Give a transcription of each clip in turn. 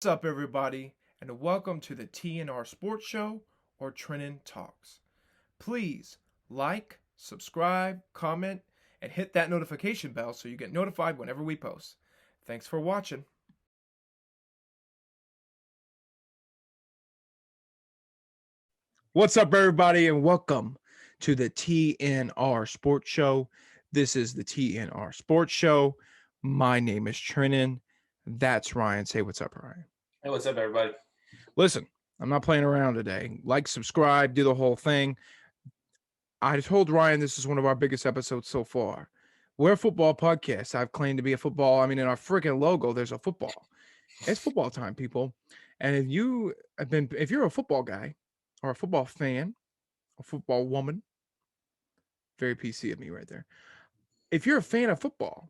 What's up, everybody, and welcome to the TNR Sports Show or Trennon Talks. Please like, subscribe, comment, and hit that notification bell so you get notified whenever we post. Thanks for watching. What's up, everybody, and welcome to the TNR Sports Show. This is the TNR Sports Show. My name is Trennon. That's Ryan. Say what's up, Ryan. Hey, what's up, everybody? Listen, I'm not playing around today. Like, subscribe, do the whole thing. I told Ryan this is one of our biggest episodes so far. We're a football podcast. I've claimed to be a football. I mean, in our freaking logo, there's a football. It's football time, people. And if you're a football guy or a football fan, a football woman, very PC of me right there. If you're a fan of football,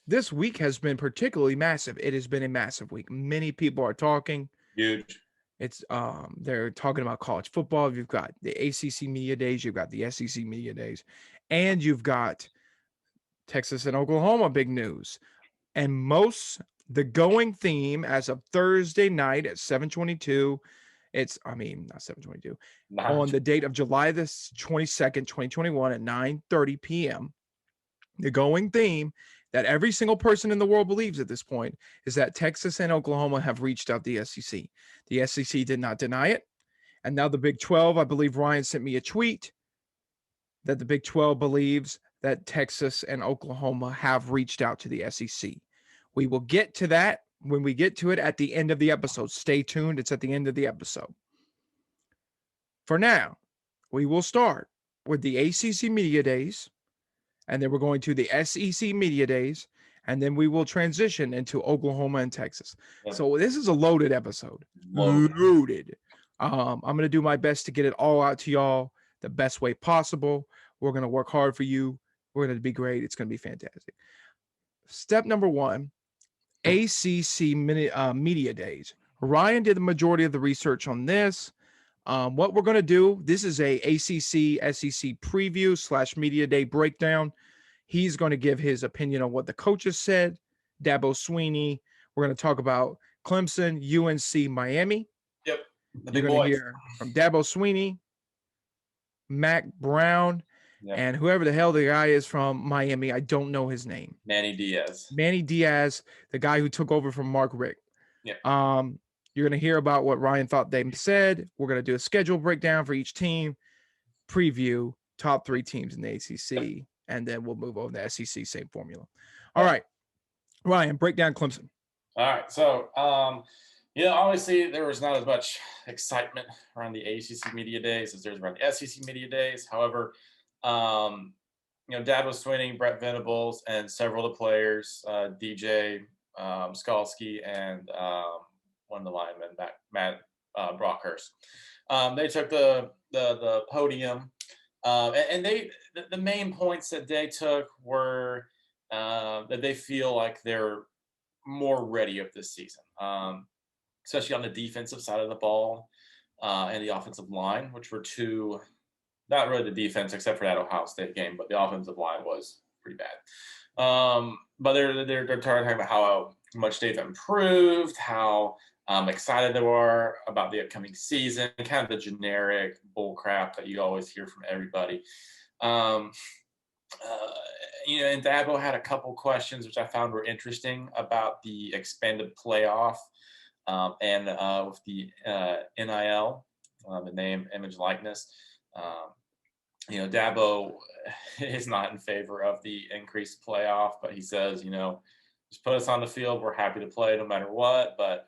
this week has been particularly massive. It has been a massive week. Many people are talking. Huge. They're talking about college football. You've got the ACC media days, you've got the SEC media days, and you've got Texas and Oklahoma big news. And the going theme as of Thursday night at 7:22, not 7:22, on the date of July the 22nd, 2021 at 9:30 p.m. The going theme that every single person in the world believes at this point is that Texas and Oklahoma have reached out the SEC. The SEC did not deny it. And now the Big 12, I believe Ryan sent me a tweet that the Big 12 believes that Texas and Oklahoma have reached out to the SEC. We will get to that when we get to it at the end of the episode. Stay tuned. It's at the end of the episode. For now, we will start with the ACC Media Days, and then we're going to the SEC Media Days, and then we will transition into Oklahoma and Texas. Yeah. So this is a loaded episode. Loaded. I'm going to do my best to get it all out to y'all the best way possible. We're going to work hard for you. We're going to be great. It's going to be fantastic. Step number one, ACC Media Days. Ryan did the majority of the research on this. What we're going to do, this is a ACC SEC preview / media day breakdown. He's going to give his opinion on what the coaches said, Dabo Swinney. We're going to talk about Clemson, UNC, Miami. Yep. You're going to hear from Dabo Swinney, Mac Brown, and whoever the hell the guy is from Miami. I don't know his name. Manny Diaz, the guy who took over from Mark Richt. Yep. You're going to hear about what Ryan thought they said. We're going to do a schedule breakdown for each team, preview top 3 teams in the ACC, and then we'll move over to the SEC, same formula. All right. Ryan, break down Clemson. All right. So, obviously there was not as much excitement around the ACC Media Days as there's around the SEC Media Days. However, Dabo Swinney, Brett Venables, and several of the players, DJ Skalski, and one of the linemen, Matt Brockhurst. They took the podium, and the main points that they took were that they feel like they're more ready of this season, especially on the defensive side of the ball and the offensive line, which were two. Not really the defense, except for that Ohio State game, but the offensive line was pretty bad. But they're talking about how much they've improved, how excited they are about the upcoming season, kind of the generic bull crap that you always hear from everybody. And Dabo had a couple questions which I found were interesting about the expanded playoff and with the NIL, the name, image, likeness. Dabo is not in favor of the increased playoff, but he says, just put us on the field. We're happy to play no matter what, but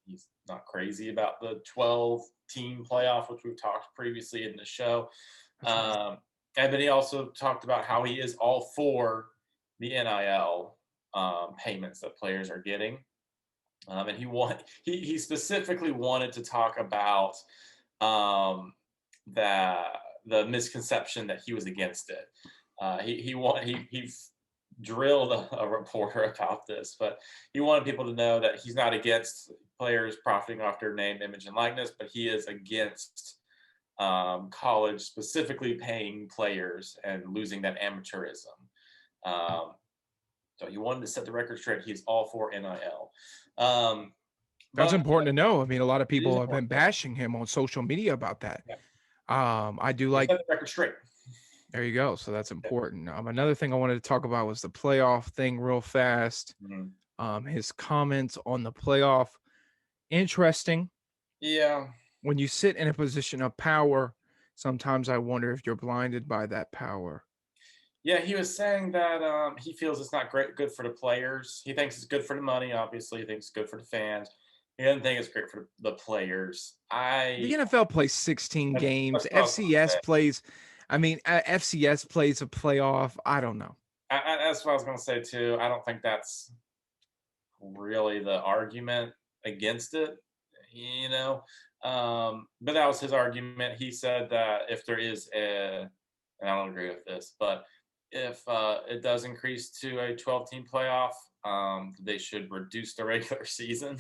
he's not crazy about the 12-team playoff, which we've talked previously in the show. And then he also talked about how he is all for the NIL payments that players are getting. And he specifically wanted to talk about the misconception that he was against it. He drilled a reporter about this, but he wanted people to know that he's not against players profiting off their name, image, and likeness, but he is against college specifically paying players and losing that amateurism. So he wanted to set the record straight. He's all for NIL. That's But important to know. I mean, a lot of it is people have been important. bashing him on social media about that. Yeah. I do He like. set the record straight. There you go. So that's Yeah. important. Another thing I wanted to talk about was the playoff thing real fast. Mhm. His comments on the playoff. Interesting. Yeah. When you sit in a position of power, sometimes I wonder if you're blinded by that power. Yeah, he was saying that he feels it's not good for the players. He thinks it's good for the money. Obviously, he thinks it's good for the fans. He doesn't think it's great for the players. The NFL plays 16 games. That's what I was gonna FCS say. plays, I mean, FCS plays a playoff. I don't know. That's what I was gonna say too. I don't think that's really the argument against it. You know, but that was his argument. He said that if there is and I don't agree with this, but if it does increase to a 12-team playoff, they should reduce the regular season.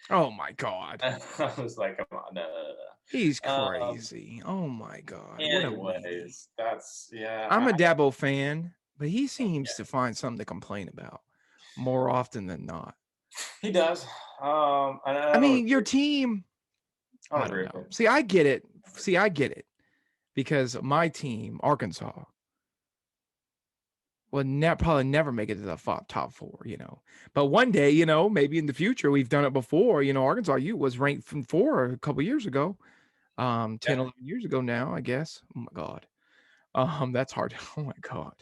Oh my God. I was like, come on, no, He's no, no. crazy. Oh my God. What a weenie. Anyways, that's yeah. I'm a Dabo fan, but he Yeah, seems to find something to complain about more often than not. he does. I I don't mean, your agree. team, I don't I don't agree with know. it. See, I get it. See, I get it because my team, Arkansas, will probably never make it to the top four, But one day, maybe in the future, we've done it before. Arkansas U was ranked from four a couple years ago, 10, Yeah, 11 years ago now, I guess. Oh my God. That's hard. Oh my God.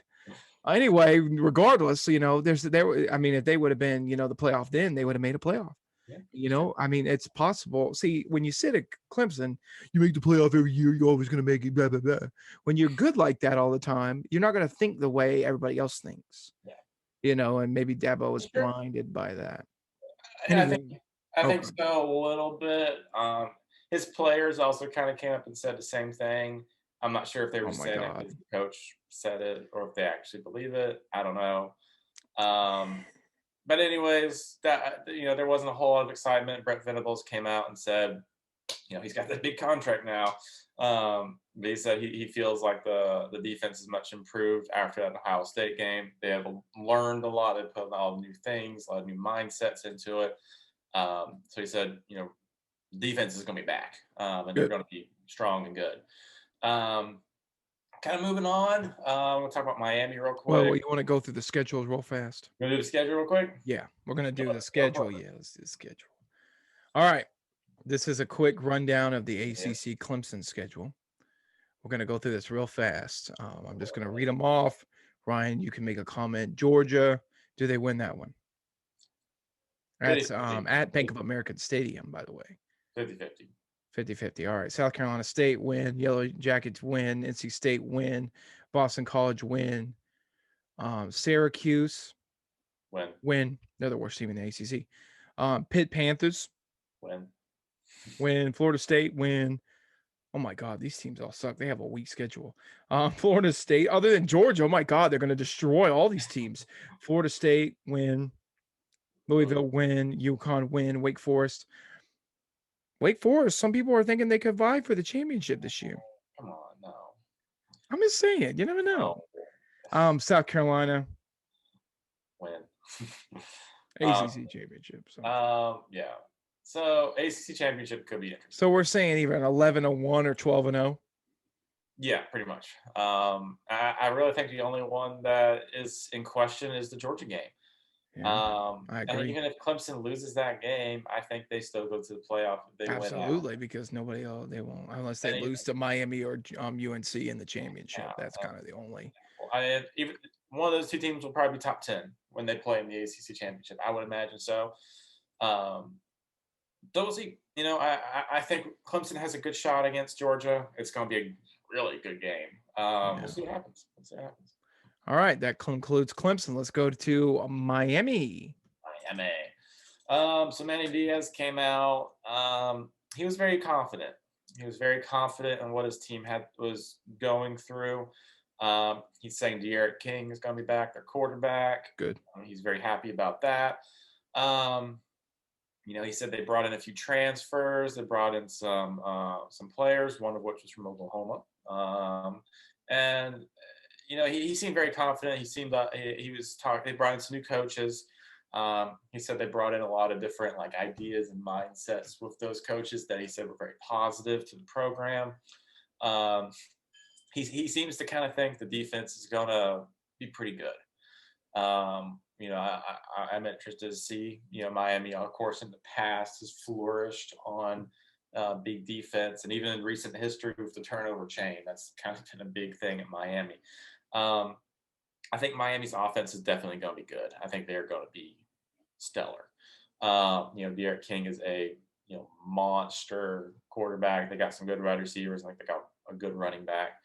Anyway, regardless, I mean, if they would have been, the playoff then, they would have made a playoff. yeah, sure. I mean, it's possible. See, when you sit at Clemson, you make the playoff every year, you're always going to make it, blah, blah, blah. When you're good like that all the time, you're not going to think the way everybody else thinks, Yeah, and maybe Dabo was sure. blinded by that. And Anyway, I think okay. so a little bit. His players also kind of came up and said the same thing. I'm not sure if they were Oh just my saying it God. because the coach said it or if they actually believe it. I don't know. Um, but anyways, that there wasn't a whole lot of excitement. Brett Venables came out and said, he's got that big contract now. But he said he feels like the defense is much improved after that Ohio State game. They have learned a lot. They put all new things, a lot of new mindsets into it. So he said, defense is going to be back, and they're Good. going to be strong and good. Um, Kind of moving on. We'll talk about Miami real Well, quick. you want to go through the schedules real fast? Gonna do the schedule real quick. Yeah, we're going to do the Go for schedule. Yeah, let's do the schedule. All right. This is a quick rundown of the it. Yeah. ACC Clemson schedule. We're going to go through this real fast. I'm just going to read them off. Ryan, you can make a comment. Georgia, do they win that one? That's 50-50. at Bank of America Stadium, by the way. 50-50. 50-50. All right. South Carolina State win. Yellow Jackets win. NC State win. Boston College win. Syracuse Win. win. They're the worst team in the ACC. Pitt Panthers Win. win. Florida State win. Oh my God, these teams all suck. They have a weak schedule. Florida State, other than Georgia, oh my God, they're going to destroy all these teams. Florida State win. Louisville win. UConn win. Wake Forest. Wake Forest, some people are thinking they could vie for the championship this year. Come on, no. I'm just saying, you never know. No. South Carolina, Win. ACC championship. Yeah. So ACC championship could be interesting. So we're saying either an 11-1 or 12-0. Yeah, pretty much. I really think the only one that is in question is the Georgia game. Yeah, I And agree. even if Clemson loses that game, I think they still go to the playoff if they win out. Absolutely, because nobody else, they won't unless they And even, lose to Miami or UNC in the yeah, championship. That's kind of the only. even one of those two teams will probably be top 10 when they play in the ACC championship. I would imagine so. Those, I think Clemson has a good shot against Georgia. It's going to be a really good game. Yeah. We'll see what happens. We'll see what happens. All right, that concludes Clemson. Let's go to Miami. Miami. So Manny Diaz came out. He was very confident. He was very confident in what his team was going through. He's saying De'Aaron King is going to be back, their quarterback. Good. He's very happy about that. He said they brought in a few transfers. They brought in some players, one of which was from Oklahoma. And he seemed very confident. He seemed he was talking. They brought in some new coaches. He said they brought in a lot of different like ideas and mindsets with those coaches that he said were very positive to the program. Um, he seems to kind of think the defense is going to be pretty good. I'm interested to see, Miami, of course, in the past has flourished on big defense, and even in recent history with the turnover chain, that's kind of been a big thing at Miami. Um, I think Miami's offense is definitely going to be good. I think they're going to be stellar. Derek King is a monster quarterback. They got some good wide receivers. Like they got a good running back.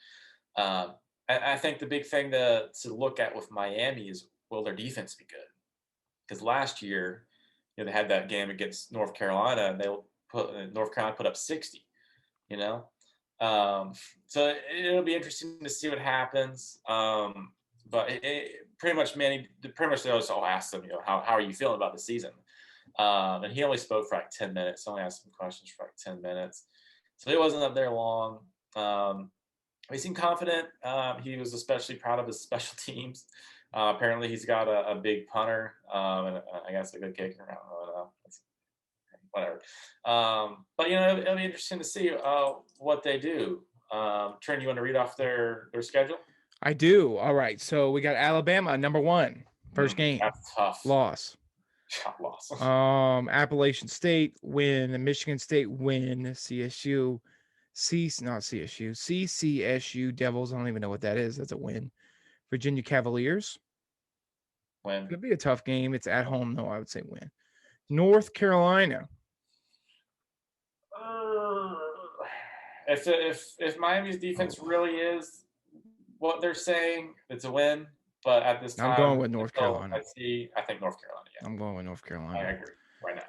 Um, I think the big thing to look at with Miami is, will their defense be good? Because last year, they had that game against North Carolina, and North Carolina put up 60. You know, um, so it'll be interesting to see what happens. But pretty much, Manny, pretty much they also asked him, how are you feeling about the season? And he only spoke for like 10 minutes. Only asked some questions for like 10 minutes, so he wasn't up there long. He seemed confident. He was especially proud of his special teams. Apparently, he's got a big punter, and I guess a good kicker. I don't know. Whatever. But it'll be interesting to see what they do. Trent, you want to read off their schedule? I do. All right. So we got Alabama, number 1. First game. That's tough. Loss. Loss. Appalachian State win. Michigan State win. CCSU Devils. I don't even know what that is. That's a win. Virginia Cavaliers. Win. Could be a tough game. It's at home, though. I would say win. North Carolina. If Miami's defense really is what they're saying, it's a win. But at this time, I'm going with North Carolina. I think North Carolina. Yeah. I'm going with North Carolina. I agree. Right now.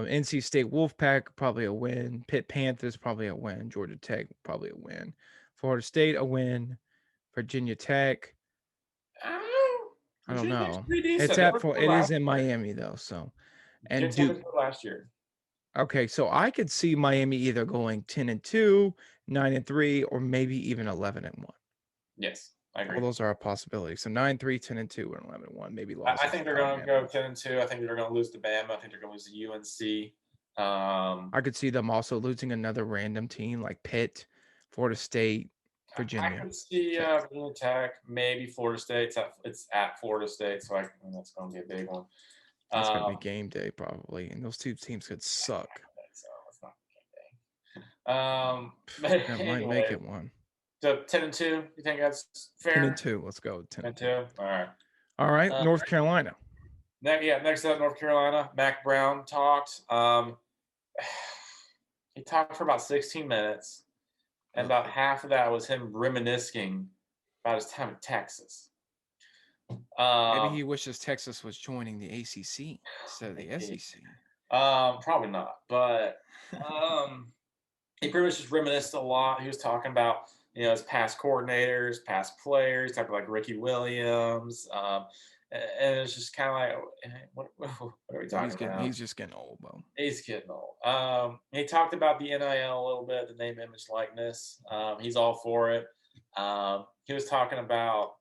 NC State Wolfpack, probably a win. Pitt Panthers, probably a win. Georgia Tech, probably a win. Florida State, a win. Virginia Tech. I don't know. It's it is in Miami though, so. And Duke last year. Okay, so I could see Miami either going 10-2, 9-3, or maybe even 11-1. Yes, I agree. All those are a possibility. So 9-3, 10-2, and 11-1. Maybe lost. I think they're going to go 10-2. I think they're going to lose to Bama. I think they're going to lose to UNC. I could see them also losing another random team like Pitt, Florida State, Virginia. I could see Virginia Tech, maybe Florida State. It's at Florida State, so that's going to be a big one. That's going to be game day probably, and those two teams could suck. So it's not game day. That might make it one. So 10-2, you think that's fair? 10-2. Let's go 10-2. All right. North Carolina. Next up, North Carolina. Mac Brown talked. He talked for about 16 minutes, and about half of that was him reminiscing about his time in Texas. Maybe he wishes Texas was joining the ACC instead of the SEC. Probably not, but he pretty much just reminisced a lot. He was talking about his past coordinators, past players, talking like Ricky Williams, and it's just kind of like, what are we talking about? He's just getting old, bro. He's getting old. He talked about the NIL a little bit, the name, image, likeness. He's all for it. He was talking about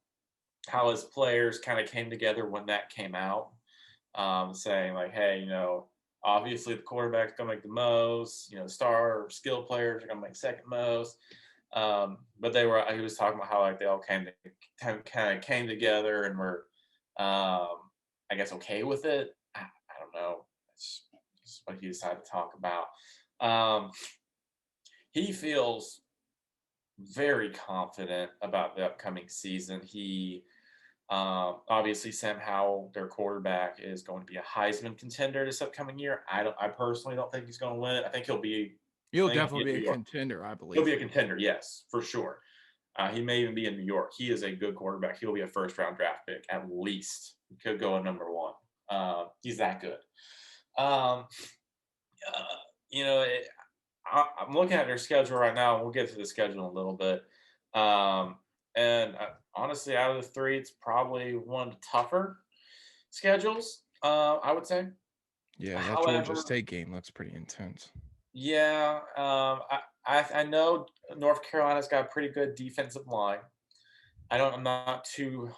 how his players kind of came together when that came out, saying like, hey, obviously the quarterback's going to make the most, star or skill players are going to make second most. But he was talking about how like they all kind of came together and were, I guess, okay with it. I don't know. That's just what he decided to talk about. He feels very confident about the upcoming season. He obviously Sam Howell, their quarterback, is going to be a Heisman contender this upcoming year. I personally don't think he's going to win it. I think he'll definitely be a contender, I believe. He'll be a contender, yes, for sure. He may even be in New York. He is a good quarterback. He'll be a first-round draft pick at least. He could go a number 1. He's that good. I'm looking at their schedule right now, and we'll get to the schedule in a little bit. And honestly, out of the 3, it's probably one of the tougher schedules, I would say. Yeah, that Georgia State game looks pretty intense. Yeah, I know North Carolina's got a pretty good defensive line. I'm not too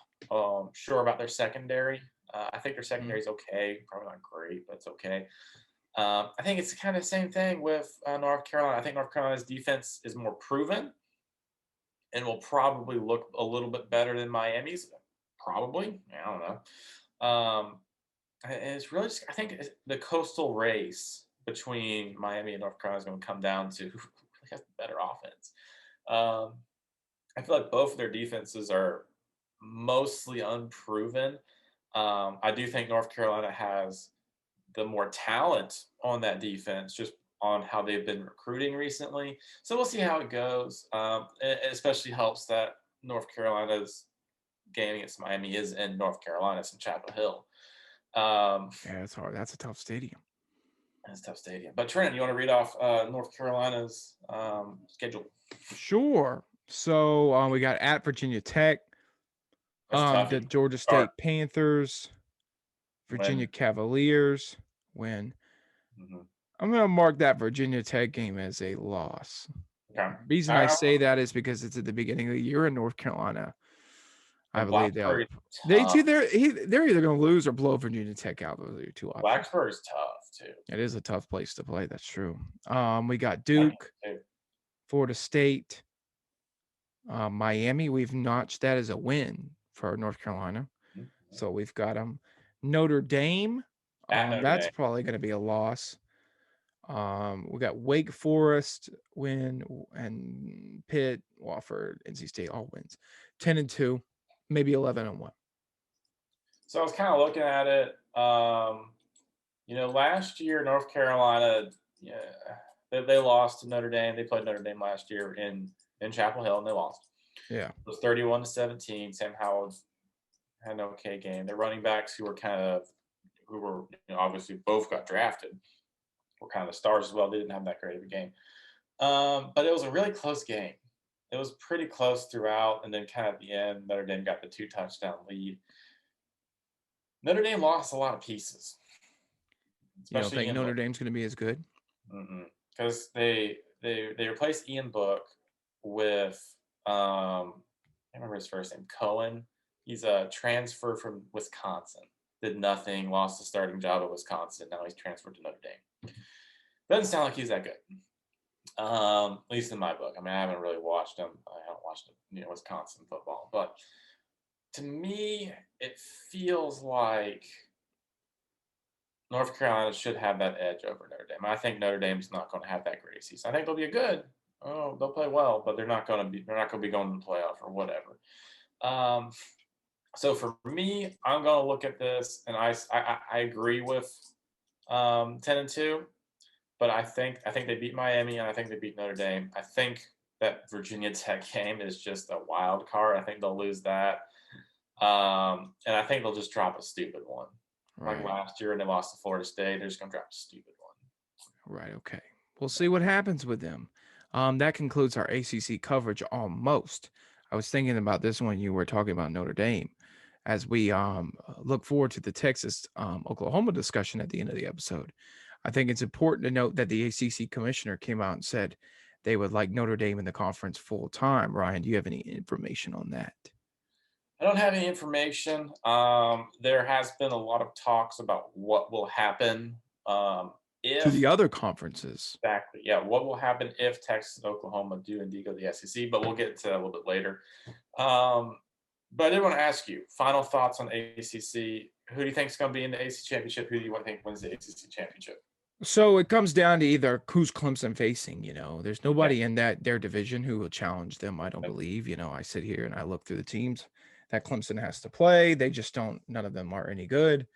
sure about their secondary. I think their Mhm. secondary is okay, probably not great, but it's okay. I think it's kind of the same thing with North Carolina. I think North Carolina's defense is more proven and will probably look a little bit better than Miami's. Probably, I don't know. And it's really just, I think the coastal race between Miami and North Carolina is going to come down to who really has the better offense. Um, I feel like both of their defenses are mostly unproven. I do think North Carolina has the more talent on that defense, just on how they've been recruiting recently. So we'll see how it goes. It especially helps that North Carolina's game against Miami is in North Carolina, it's in Chapel Hill. Um, Yeah, that's hard. That's a tough stadium. it's a tough stadium. But Trenton, you want to read off North Carolina's schedule? Sure. So we got at Virginia Tech, That's the tough. Georgia Start State Panthers, Virginia when. Cavaliers win. Mhm. I'm gonna mark that Virginia Tech game as a loss. Okay. Reason I say that is because it's at the beginning of the year in North Carolina. I And believe Blacksburg is they tough. too they're either gonna lose or blow Virginia Tech out. Those are your two options. Blacksburg is tough too. It is a tough place to play. That's true. We got I think Duke, too. Florida State, Miami. We've notched that as a win for North Carolina. Mhm. So we've got them. Notre Dame. At Notre That's Dame. probably going to be a loss. We got Wake Forest win and Pitt, Wofford, NC State all wins. 10-2, maybe 11-1. So I was kind of looking at it. Last year North Carolina, yeah, they lost to Notre Dame. They played Notre Dame last year in Chapel Hill, and they lost. Yeah. It was 31-17. Sam Howell had an okay game. Their running backs, who were obviously both got drafted, were kind of the stars as well. They didn't have that great of a game, but it was a really close game. It was pretty close throughout, and then kind of at the end, Notre Dame got the 2-touchdown lead. Notre Dame lost a lot of pieces, You don't especially think Ian Notre Book, Dame's going to be as good? because they replaced Ian Book with I remember his first name, Cohen. He's a transfer from Wisconsin. Did nothing, lost the starting job at Wisconsin. Now he's transferred to Notre Dame. Doesn't sound like he's that good. At least in my book. I mean, I haven't really watched him. I haven't watched Wisconsin football, but to me, it feels like North Carolina should have that edge over Notre Dame. I think Notre Dame's not going to have that great season. I think they'll be good. Oh, they'll play well, but they're not going to be. They're not going to be going to the playoff or whatever. Um, so for me, I'm going to look at this, and I agree with 10-2, but I think they beat Miami, and I think they beat Notre Dame. I think that Virginia Tech game is just a wild card. I think they'll lose that, and I think they'll just drop a stupid one. Like Right. last year, and they lost to Florida State. They're just going to drop a stupid one. Right. Okay. We'll see what happens with them. That concludes our ACC coverage almost. I was thinking about this when you were talking about Notre Dame as we look forward to the Texas Oklahoma discussion at the end of the episode. I think it's important to note that the ACC commissioner came out and said they would like Notre Dame in the conference full time. Ryan, do you have any information on that? I don't have any information. There has been a lot of talks about what will happen To if the other conferences. exactly, yeah, what will happen if Texas and Oklahoma do indeed go to the SEC. But we'll get to that a little bit later. But I did want to ask you final thoughts on ACC. Who do you think is going to be in the ACC championship? Who do you think wins the ACC championship? So it comes down to either who's Clemson facing, there's Yeah, nobody in their division who will challenge them, I don't believe. I sit here and I look through the teams that Clemson has to play. They just don't, none of them are any good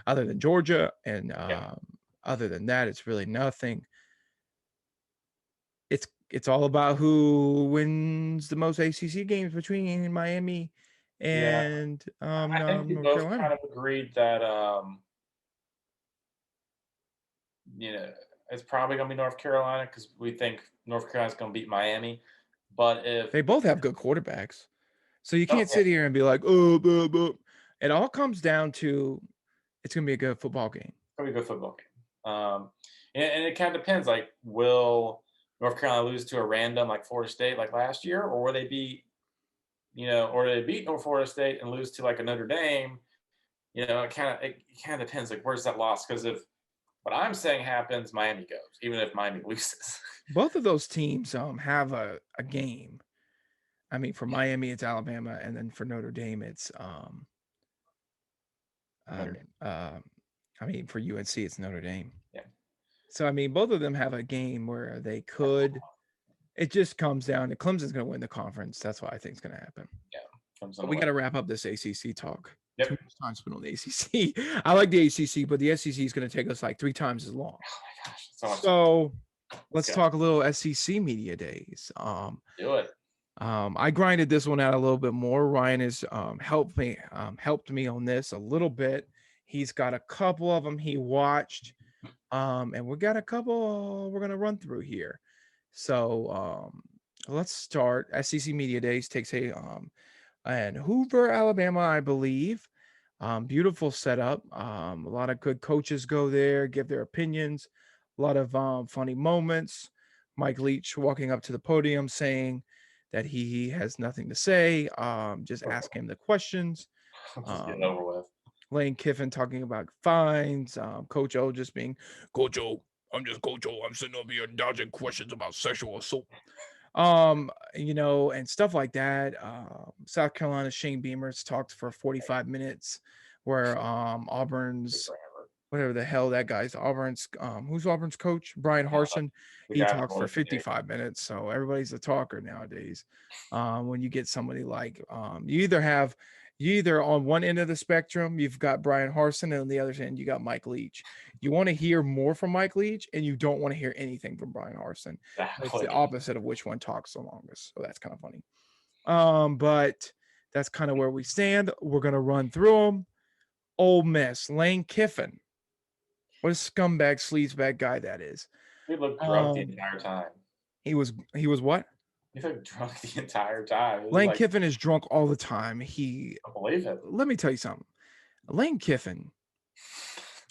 other than Georgia. And yeah, other than that, it's really nothing. It's all about who wins the most ACC games between Miami yeah. and I think we North both Carolina. kind of agreed that you know, it's probably going to be North Carolina because we think North Carolina's going to beat Miami. But if They both have good quarterbacks. So you oh can't yeah, sit here and be like, oh, blah, blah. It all comes down to it's going to be a good football game. it's going to be a good football game. And it kind of depends. Like, will North Carolina lose to a random like Florida State like last year, or will they beat Florida State and lose to like a Notre Dame? it kind of depends. Like, where's that loss? Because if what I'm saying happens, Miami goes, even if Miami loses. Both of those teams have a game. I mean, for Miami, it's Alabama, and then for Notre Dame, it's Notre Dame. I mean, for UNC, it's Notre Dame. Yeah. So I mean, both of them have a game where they could. It just comes down to Clemson's going to win the conference. That's what I think is going to happen. Yeah. Comes on But the we way. got to wrap up this ACC talk. Yep. Too much time spent on the ACC. I like the ACC, but the SEC is going to take us like 3 times as long. Oh my gosh. So much. So let's go. talk a little SEC media days. Do it. I grinded this one out a little bit more. Ryan has helped me on this a little bit. He's got a couple of them he watched, and we got a couple we're gonna run through here. So let's start. SEC Media Days takes a and Hoover, Alabama, I believe. Beautiful setup. A lot of good coaches go there, give their opinions. A lot of funny moments. Mike Leach walking up to the podium saying that he has nothing to say. Just ask him the questions. Just get it over with. Lane Kiffin talking about fines. Coach O just being, Coach O, I'm just Coach O. I'm sitting over here dodging questions about sexual assault. And stuff like that. South Carolina Shane Beamer's talked for 45 minutes where Auburn's whatever the hell that guy's Auburn's who's Auburn's coach? Brian Harsin. He talks for 55 minutes. So everybody's a talker nowadays. When you get somebody like you either on one end of the spectrum, you've got Brian Harsin, and on the other end, you got Mike Leach. You want to hear more from Mike Leach, and you don't want to hear anything from Brian Harsin. Exactly. It's the opposite of which one talks the longest. So that's kind of funny. But that's kind of where we stand. We're going to run through them. Ole Miss, Lane Kiffin. What a scumbag, sleazebag guy that is. He looked drunk the entire time. He was what? He looked drunk the entire time. Lane Kiffin is drunk all the time. I believe it. Let me tell you something. Lane Kiffin,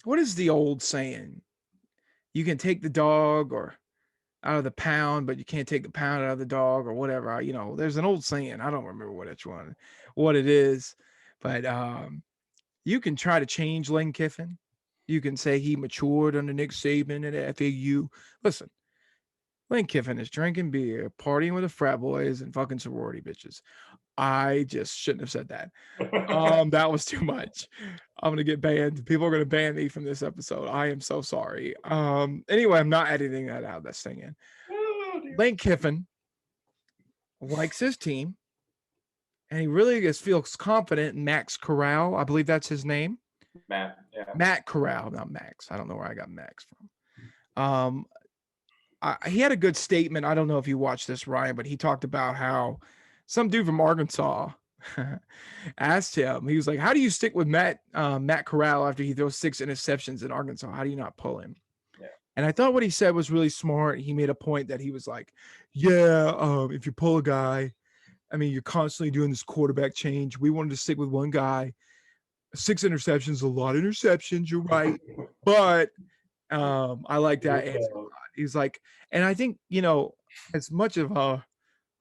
what is the old saying? You can take the dog or out of the pound, but you can't take the pound out of the dog or whatever. There's an old saying. I don't remember what it is, but you can try to change Lane Kiffin. You can say he matured under Nick Saban at FAU. Listen, Lane Kiffin is drinking beer, partying with the frat boys, and fucking sorority bitches. I just shouldn't have said that. That was too much. I'm gonna get banned. People are gonna ban me from this episode. I am so sorry. Anyway, I'm not editing that out. That's thing in. Lane Kiffin likes his team, and he really just feels confident in Max Corral. I believe that's his name. Matt, yeah. Matt Corral, not Max. I don't know where I got Max from. He had a good statement. I don't know if you watched this, Ryan, but he talked about how some dude from Arkansas asked him. He was like, "How do you stick with Matt Corral after he throws 6 interceptions in Arkansas? How do you not pull him?" Yeah. And I thought what he said was really smart. He made a point that he was like, "Yeah, if you pull a guy, I mean, you're constantly doing this quarterback change. We wanted to stick with one guy. 6 interceptions, a lot of interceptions. You're right, but I like that answer a lot." He's like, and I think as much of a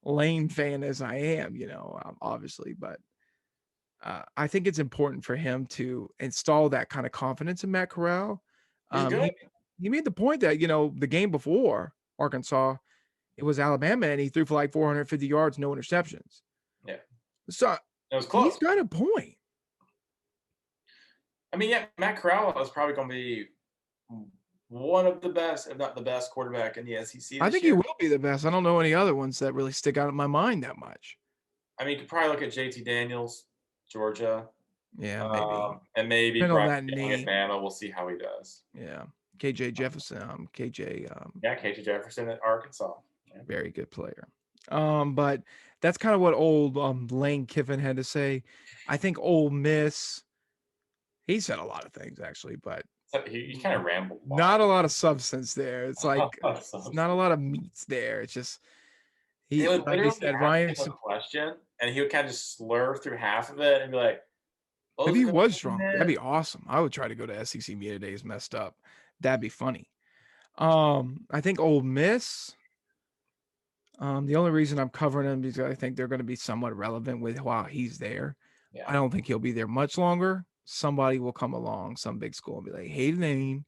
Lane fan as I am, obviously, but I think it's important for him to install that kind of confidence in Matt Corral. He made the point that the game before Arkansas, it was Alabama, and he threw for like 450 yards, no interceptions. Yeah, so it was close. He's got a point. I mean, yeah, Matt Corral is probably going to be one of the best, if not the best, quarterback in the SEC. I think he will be the best. I don't know any other ones that really stick out in my mind that much. I mean, you could probably look at JT Daniels, Georgia. Yeah, maybe. And maybe Brian Alabama. We'll see how he does. Yeah. KJ Jefferson. KJ Jefferson at Arkansas. Yeah. Very good player. But that's kind of what old Lane Kiffin had to say. I think Ole Miss, he said a lot of things actually, but he kind of rambled. Not a lot of substance there. It's like not a lot of meats there. It's just he would like he said, Ryan a question, and he would kind of just slur through half of it and be like, "If he was drunk, that'd be awesome. I would try to go to SEC Media Days messed up. That'd be funny." I think Ole Miss. The only reason I'm covering him is I think they're going to be somewhat relevant with while he's there. Yeah. I don't think he'll be there much longer. somebody will come along, some big school, and be like, "Hey, Lane,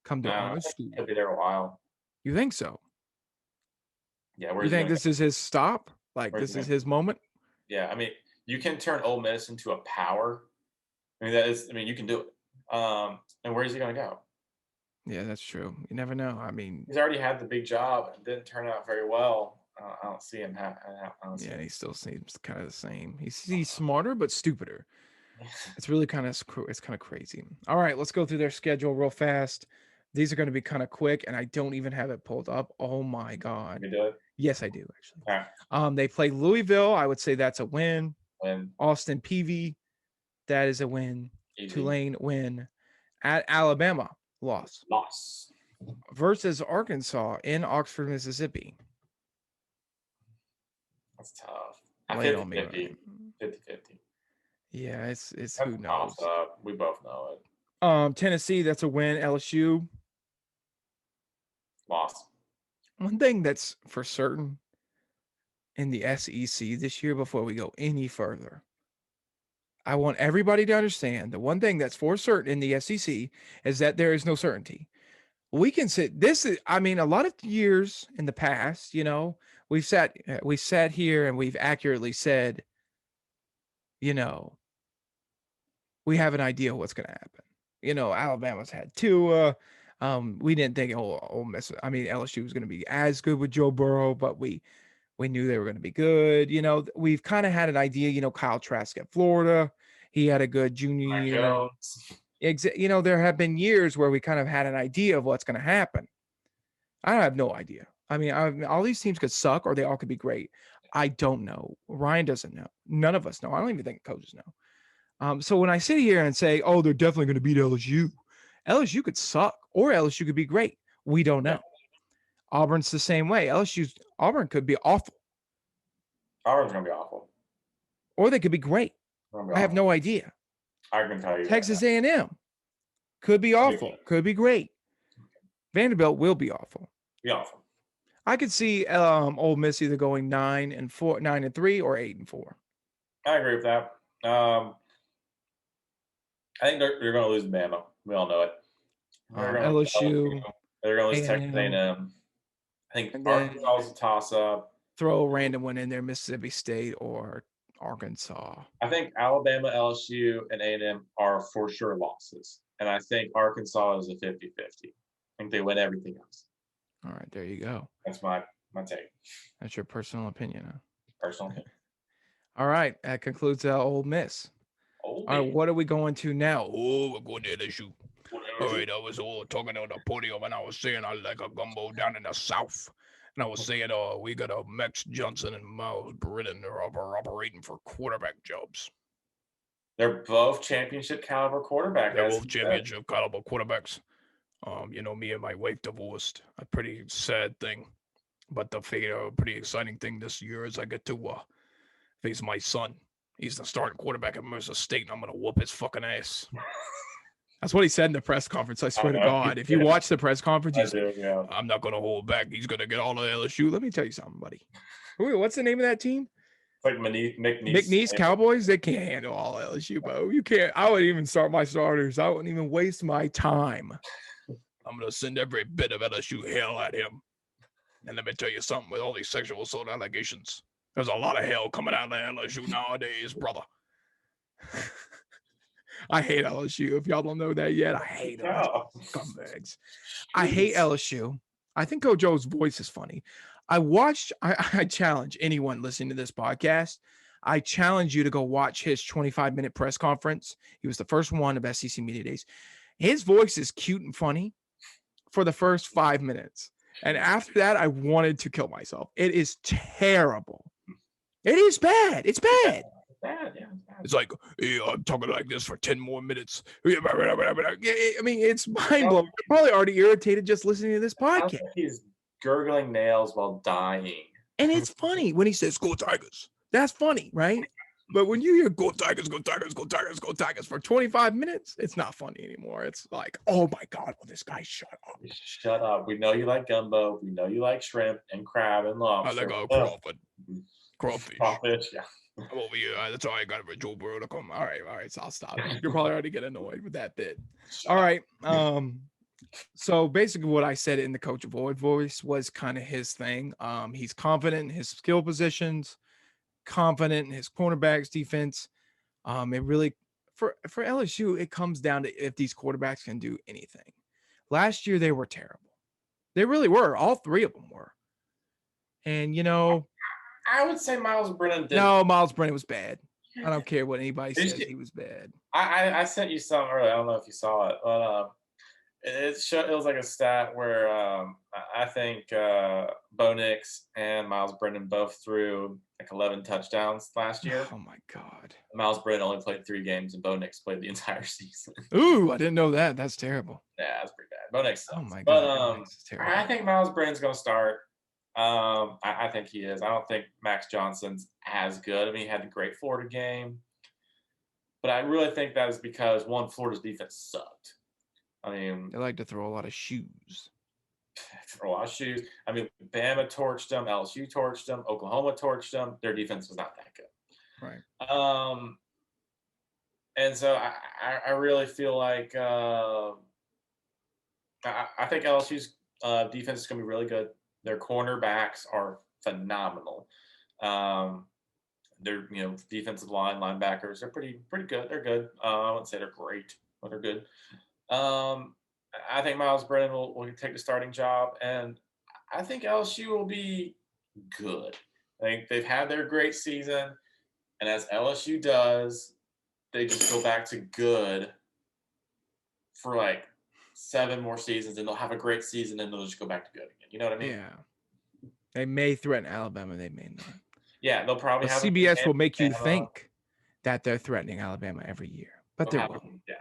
come to I our think school." he'll be there a while. You think so? Yeah, You where's he think gonna go? this is his stop? Like Where's he this is gonna? his moment? Yeah, I mean, you can turn Ole Miss into a power. I mean, that is. I mean, you can do it. And where is he gonna go? Yeah, that's true. You never know. I mean, He's already had the big job and didn't turn out very well. I don't see him. I don't see yeah, him. he still seems kind of the same. He's smarter but stupider. It's really kind of it's kind of crazy. All right, let's go through their schedule real fast. These are going to be kind of quick, and I don't even have it pulled up. Oh my god. You do it. Yes, I do actually. All right. They play Louisville. I would say that's a win. Win. Austin Peavy, that is a win. Easy. Tulane win. At Alabama, loss. Loss. Versus Arkansas in Oxford, Mississippi. That's tough. Lay it 50 on me, 50. Ryan. 50 50. Yeah, it's That's who a toss knows. up. We both know it. Tennessee, that's a win. LSU. Loss. One thing that's for certain in the SEC this year, before we go any further, I want everybody to understand the one thing that's for certain in the SEC is that there is no certainty. We can sit this is I mean, a lot of years in the past, we sat here and we've accurately said, you know, we have an idea what's going to happen. Alabama's had Tua. We didn't think Ole Miss. I mean, LSU was going to be as good with Joe Burrow, but we knew they were going to be good. We've kind of had an idea. Kyle Trask at Florida, he had a good junior Mike year. Jones. There have been years where we kind of had an idea of what's going to happen. I have no idea. I mean, all these teams could suck or they all could be great. I don't know. Ryan doesn't know. None of us know. I don't even think coaches know. So when I sit here and say, "Oh, they're definitely going to beat LSU," LSU could suck or LSU could be great. We don't Yeah. know. Auburn's the same way. Auburn could be awful Auburn's going to be awful. or they could be great. Be I have no idea. I can tell you. Texas A&M could be awful, could be great. Vanderbilt will be awful. Be awful. I could see Ole Miss either going 9-3, or 8-4. I agree with that. I think they're going to lose Bama. We all know it. LSU. They're going to lose A&M. Texas A&M. I think And Arkansas is a toss-up. Throw a random one in there, Mississippi State or Arkansas. I think Alabama, LSU, and A&M are for sure losses. And I think Arkansas is a 50-50. I think they win everything else. All right, there you go. That's my take. That's your personal opinion, huh? Personal opinion. All right, that concludes Ole Miss. All right, what are we going to now? Oh, we're going to LSU. All right, I was all talking on the podium and I was saying I like a gumbo down in the South. And I was saying, we got a Max Johnson and Miles Brennan. They're operating for quarterback jobs. They're both championship caliber quarterbacks. They're both championship caliber quarterbacks. Me and my wife divorced. A pretty sad thing. But the pretty exciting thing this year is I get to face my son. He's the starting quarterback at Mercer State, and I'm gonna whoop his fucking ass. That's what he said in the press conference. I swear to God, if you watch the press conference, I'm not gonna hold back. He's gonna get all the LSU. Let me tell you something, buddy. What's the name of that team? It's like McNeese. McNeese Cowboys. They can't handle all LSU, bro. You can't. I wouldn't even start my starters. I wouldn't even waste my time. I'm gonna send every bit of LSU hell at him. And let me tell you something. With all these sexual assault allegations, there's a lot of hell coming out of LSU nowadays, brother. I hate LSU. If y'all don't know that yet, I hate LSU. Scumbags. I hate LSU. I think Coach Joe's voice is funny. I challenge anyone listening to this podcast. I challenge you to go watch his 25-minute press conference. He was the first one of SEC Media Days. His voice is cute and funny for the first 5 minutes. And after that, I wanted to kill myself. It is terrible. It is bad. It's bad. It's like, hey, I'm talking like this for 10 more minutes. I mean, it's mind-blowing. You're probably already irritated just listening to this podcast. He's gurgling nails while dying. And it's funny when he says, "Go Tigers." That's funny, right? But when you hear "Go Tigers, go Tigers, go Tigers, go Tigers" for 25 minutes, it's not funny anymore. It's like, oh my God, will this guy shut up? Shut up. We know you like gumbo. We know you like shrimp and crab and lobster. I like crawfish. Crawfish, yeah. I'm over here. That's all I got for Joe Burrow to come. All right. So I'll stop. You're probably already getting annoyed with that bit. All right. So basically, what I said in the Coach Avoid voice was kind of his thing. He's confident in his skill positions, confident in his cornerbacks defense. It really for LSU, it comes down to if these quarterbacks can do anything. Last year they were terrible. They really were. All three of them were. And I would say Miles Brennan did. no, Miles Brennan was bad. I don't care what anybody says. He was bad. I sent you some earlier. I don't know if you saw it, but it was like a stat where I think Bo Nix and Miles Brennan both threw like 11 touchdowns last year. Oh my God. Miles Brennan only played 3 games, and Bo Nix played the entire season. Ooh, I didn't know that. That's terrible. Yeah, that's pretty bad. Bo Nix sucks. Oh my But God. I think Miles Brennan's going to start. I think he is. I don't think Max Johnson's as good. I mean, he had a great Florida game, but I really think that is because Florida's defense sucked. I mean, they like to throw a lot of shoes. Throw a lot of shoes. I mean, Bama torched them, LSU torched them, Oklahoma torched them. Their defense was not that good. Right. And so I really feel like I think LSU's defense is going to be really good. Their cornerbacks are phenomenal. Their defensive line, linebackers, they're pretty good. They're good. I wouldn't say they're great, but they're good. I think Miles Brennan will take the starting job, and I think LSU will be good. I think they've had their great season, and as LSU does, they just go back to good for like 7 more seasons, and they'll have a great season, and they'll just go back to good again. You know what I mean? Yeah. They may threaten Alabama. They may not. Yeah, they'll probably have CBS will make you think that they're threatening Alabama every year, but they won't. Yeah.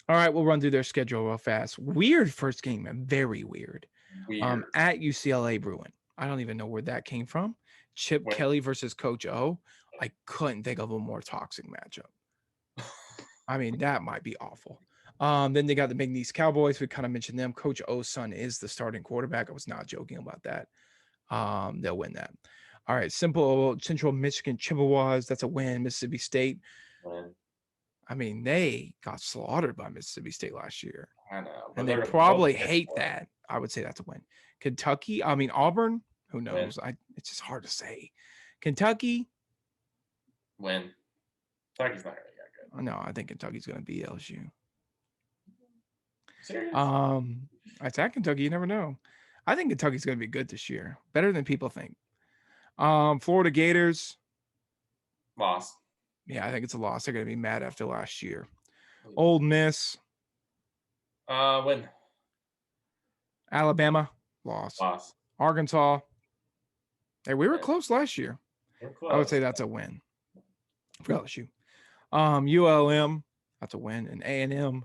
All right, we'll run through their schedule real fast. Weird first game, very weird. At UCLA Bruin. I don't even know where that came from. Chip Kelly versus Coach O. I couldn't think of a more toxic matchup. I mean, that might be awful. Then they got the McNeese Cowboys. We kind of mentioned them. Coach O's son is the starting quarterback. I was not joking about that. They'll win that. All right, Central Michigan Chippewas. That's a win. Mississippi State. I mean, they got slaughtered by Mississippi State last year. I know. And they probably hate that. I would say that's a win. Auburn, who knows? It's just hard to say. Kentucky. Win. Kentucky's not going to get good. No, I think Kentucky's going to beat LSU. Serious? I said Kentucky. You never know. I think Kentucky's going to be good this year. Better than people think. Florida Gators. Loss. Yeah, I think it's a loss. They're going to be mad after last year. Ole Miss. Win. Alabama. Loss. Arkansas. Hey, we were close last year. I would say that's a win for LSU. ULM. That's a win. And A&M.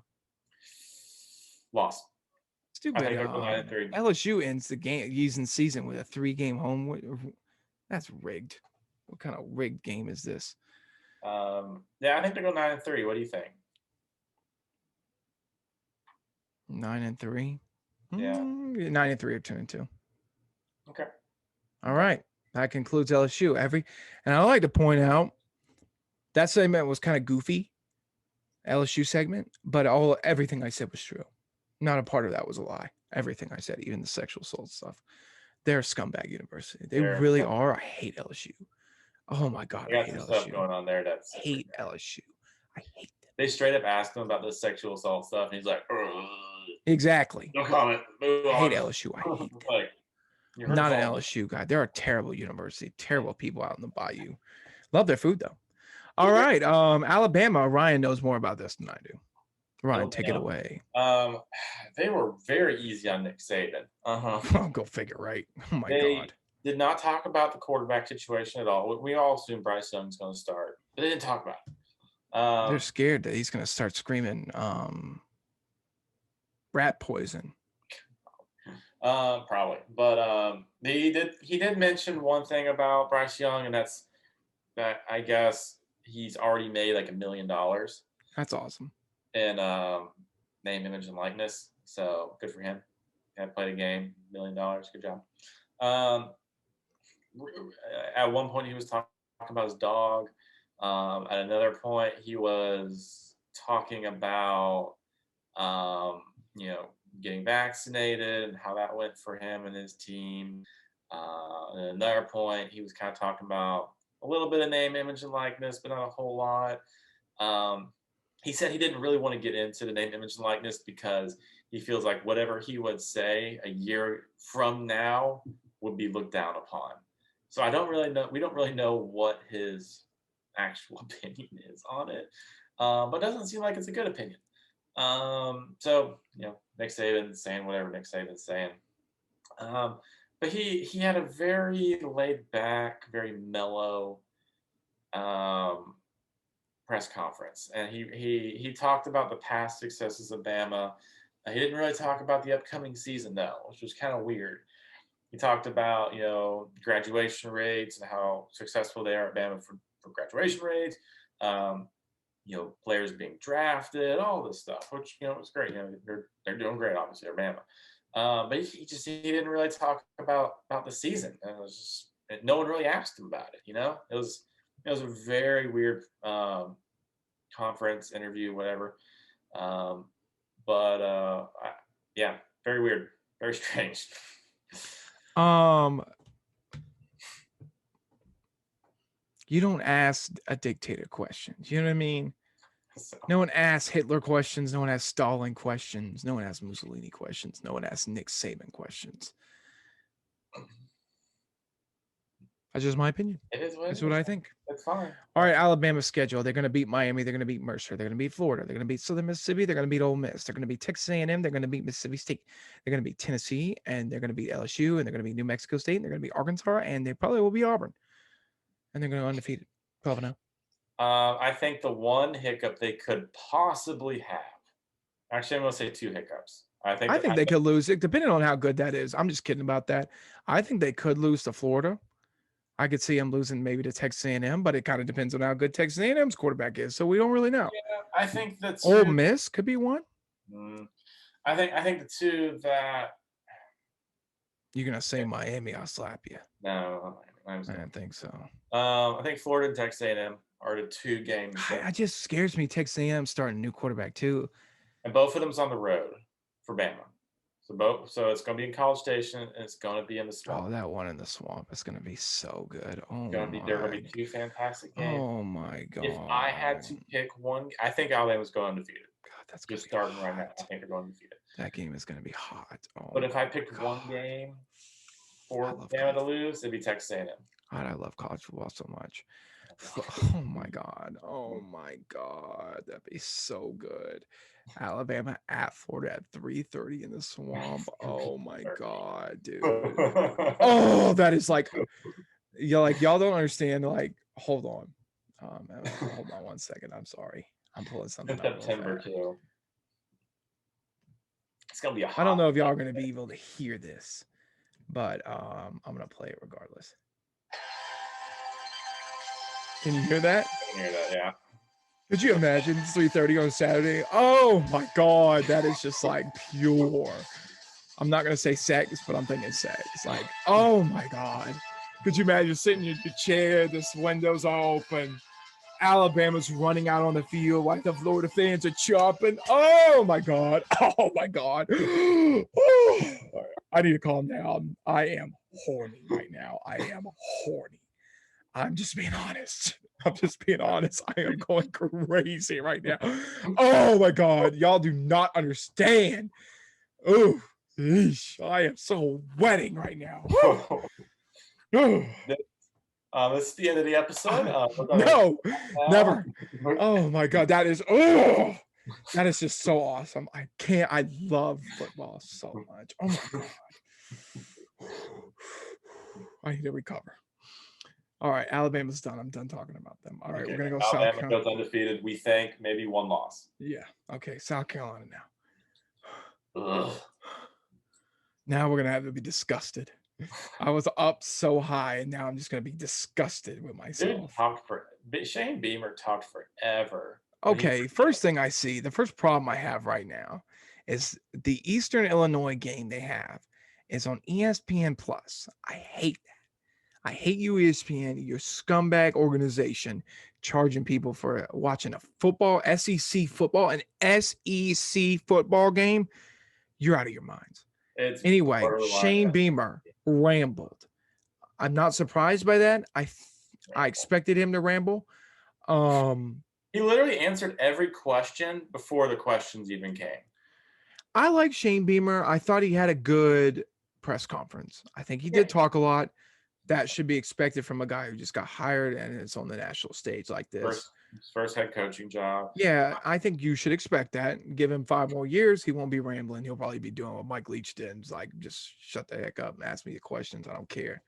Loss. Stupid. LSU ends the season with a 3-game home. That's rigged. What kind of rigged game is this? Yeah, I think they go 9-3. What do you think? 9-3. Yeah. 9-3 or 2-2. Okay. All right. That concludes LSU. And I like to point out that segment was kind of goofy, LSU segment, but everything I said was true. Not a part of that was a lie. Everything I said, even the sexual assault stuff. They're a scumbag university. They really are. I hate LSU. Oh my God, I hate LSU. Stuff going on there. I hate LSU. I hate them. They straight up asked him about the sexual assault stuff, and he's like, ugh. Exactly. No comment. Move on. I hate LSU. I hate them. I'm not an LSU guy. They're a terrible university. Terrible people out in the bayou. Love their food though. All right. Alabama. Ryan knows more about this than I do. Ryan, take it away. They were very easy on Nick Saban. Oh, go figure, right? Oh my God. Did not talk about the quarterback situation at all. We all assume Bryce Young's going to start, but they didn't talk about it. They're scared that he's going to start screaming rat poison. Probably, but he did mention one thing about Bryce Young, and that's that I guess he's already made like $1 million. That's awesome. And name, image, and likeness. So good for him. Had played a game, $1 million. Good job. At one point, he was talking about his dog. At another point, he was talking about, um, getting vaccinated and how that went for him and his team. At another point, he was kind of talking about a little bit of name, image, and likeness, but not a whole lot. Um, he said he didn't really want to get into the name, image, and likeness because he feels like whatever he would say a year from now would be looked down upon. So I don't really know. We don't really know what his actual opinion is on it, but it doesn't seem like it's a good opinion. So Nick Saban saying whatever Nick Saban's saying. But he had a very laid back, very mellow press conference, and he talked about the past successes of Bama. He didn't really talk about the upcoming season though, which was kind of weird. He talked about graduation rates and how successful they are at Bama for graduation rates. Players being drafted, all this stuff, which was great. They're doing great, obviously, at Bama. But he didn't really talk about the season, and it was just no one really asked him about it. It was a very weird conference interview, whatever. Yeah, very weird, very strange. You don't ask a dictator questions. You know what I mean? So, No one asks Hitler questions. No one asks Stalin questions. No one asks Mussolini questions. No one asks Nick Saban questions. That's just my opinion. it is what That's it what is. I think. It's fine. All right, Alabama's schedule. They're going to beat Miami. They're going to beat Mercer. They're going to beat Florida. They're going to beat Southern Mississippi. They're going to beat Ole Miss. They're going to beat Texas A&M. They're going to beat Mississippi State. They're going to beat Tennessee, and they're going to beat LSU, and they're going to beat New Mexico State, and they're going to beat Arkansas, and they probably will be Auburn. And they're going to go undefeated. 12-0. I think the one hiccup they could possibly have. Actually, I'm going to say two hiccups. I think they could lose it, depending on how good that is. I'm just kidding about that. I think they could lose to Florida. I could see them losing maybe to Texas A&M, but it kind of depends on how good Texas A&M's quarterback is. So we don't really know. Yeah, I think that's Ole Miss could be one. I think the two that you're gonna say Miami, I'll slap you. No, I don't think so. I think Florida and Texas A&M are the two games. It just scares me. Texas A&M starting a new quarterback too, and both of them's on the road for Bama. So it's going to be in College Station, and it's going to be in the swamp. Oh, that one in the swamp is going to be so good. Oh, they're going to be two fantastic games. Oh my god! If I had to pick one, I think Alabama's going undefeated. God, that's just starting right now. I think they're going undefeated. That game is going to be hot. Oh, but if I picked one game for Bama to lose, it'd be Texas A&M. God, I love college football so much. Oh my god! Oh my god! That'd be so good. Alabama at Florida at 3:30 in the swamp. Oh my god, dude. Oh, that is like y'all don't understand. Like, hold on. Hold on 1 second. I'm sorry. I'm pulling something up. September too. It's gonna be I don't know if y'all are gonna be able to hear this, but I'm gonna play it regardless. Can you hear that? I can hear that, yeah. Could you imagine 3:30 on Saturday? Oh my god, that is just like pure. I'm not gonna say sex, but I'm thinking sex. Like, oh my god. Could you imagine sitting in your chair, the windows are open, Alabama's running out on the field like the Florida fans are chopping. Oh my god. Oh my god. I need to calm down. I am horny right now. I am horny. I'm just being honest. I'm just being honest. I am going crazy right now. Oh my god, y'all do not understand. Oh, I am so wetting right now. This is the end of the episode. No, never. Oh my god, that is just so awesome. I love football so much. Oh my god. I need to recover. All right, Alabama's done. I'm done talking about them. All right, we're gonna go South Carolina. Alabama goes undefeated. We think maybe one loss. Yeah. Okay, South Carolina now. Ugh. Now we're gonna have to be disgusted. I was up so high, and now I'm just gonna be disgusted with myself. Shane Beamer talked forever. Okay, first thing I see, the first problem I have right now is the Eastern Illinois game they have is on ESPN Plus. I hate that. I hate you, ESPN, your scumbag organization, charging people for watching a football, SEC football, an SEC football game. You're out of your minds. It's Anyway, borderline. Shane Beamer rambled. I'm not surprised by that. I expected him to ramble. He literally answered every question before the questions even came. I like Shane Beamer. I thought he had a good press conference. I think he did talk a lot. That should be expected from a guy who just got hired and it's on the national stage like this. First head coaching job. Yeah, I think you should expect that. Give him 5 more years. He won't be rambling. He'll probably be doing what Mike Leach did. It's like, just shut the heck up and ask me the questions. I don't care.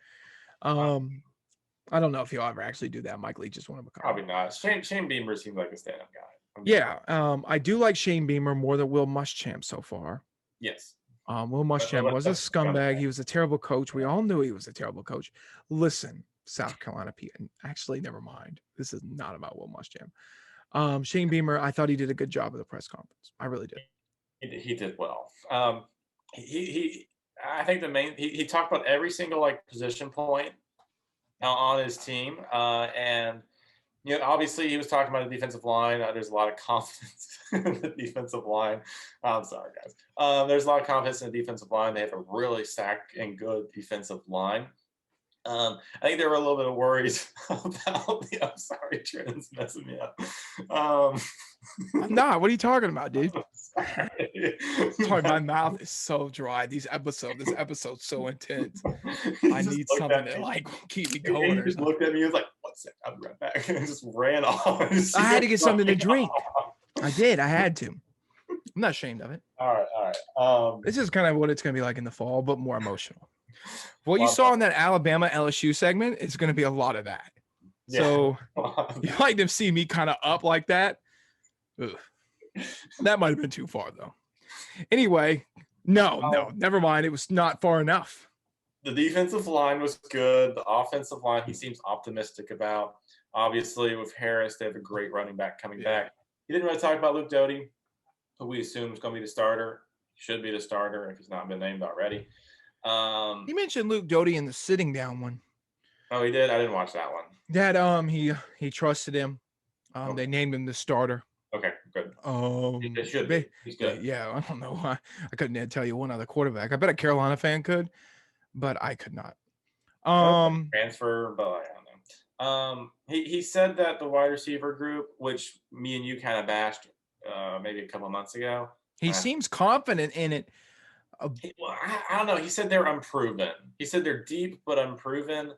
I don't know if he'll ever actually do that. Mike Leach just want to become. Probably not. Shane Beamer seems like a stand-up guy. Yeah, I do like Shane Beamer more than Will Muschamp so far. Yes. Will Muschamp was a scumbag. He was a terrible coach. We all knew he was a terrible coach. Listen, South Carolina people. Actually, never mind. This is not about Will Muschamp. Shane Beamer, I thought he did a good job at the press conference. I really did. He did well. I think he talked about every single position point on his team, and obviously he was talking about the defensive line. There's a lot of confidence in the defensive line. I'm sorry, guys. There's a lot of confidence in the defensive line. They have a really stacked and good defensive line. I think there were a little bit of worries about I'm sorry, Trennon's messing me up. I'm not. What are you talking about, dude? Sorry, my mouth is so dry. This episode's so intense. I need something to keep me going. He just looked at me. He was like, "1 second, I'll be right back," and just ran off. I had to get something to drink. I did. I had to. I'm not ashamed of it. All right. This is kind of what it's going to be like in the fall, but more emotional. What you saw in that Alabama LSU segment is going to be a lot of that. Yeah. So you like to see me kind of up like that. Ugh. That might have been too far, though. Anyway, no, never mind. It was not far enough. The defensive line was good. The offensive line, he seems optimistic about. Obviously, with Harris, they have a great running back coming back. He didn't really talk about Luke Doty, who we assume is going to be the starter. He should be the starter if he's not been named already. He mentioned Luke Doty in the sitting down one. Oh, he did? I didn't watch that one. That he trusted him. Okay. They named him the starter. Okay, good. It should be. He's good. Yeah, I don't know why. I couldn't tell you one other quarterback. I bet a Carolina fan could, but I could not. Transfer, but I don't know. He said that the wide receiver group, which me and you kind of bashed maybe a couple of months ago. He seems confident in it. I don't know. He said they're unproven. He said they're deep but unproven.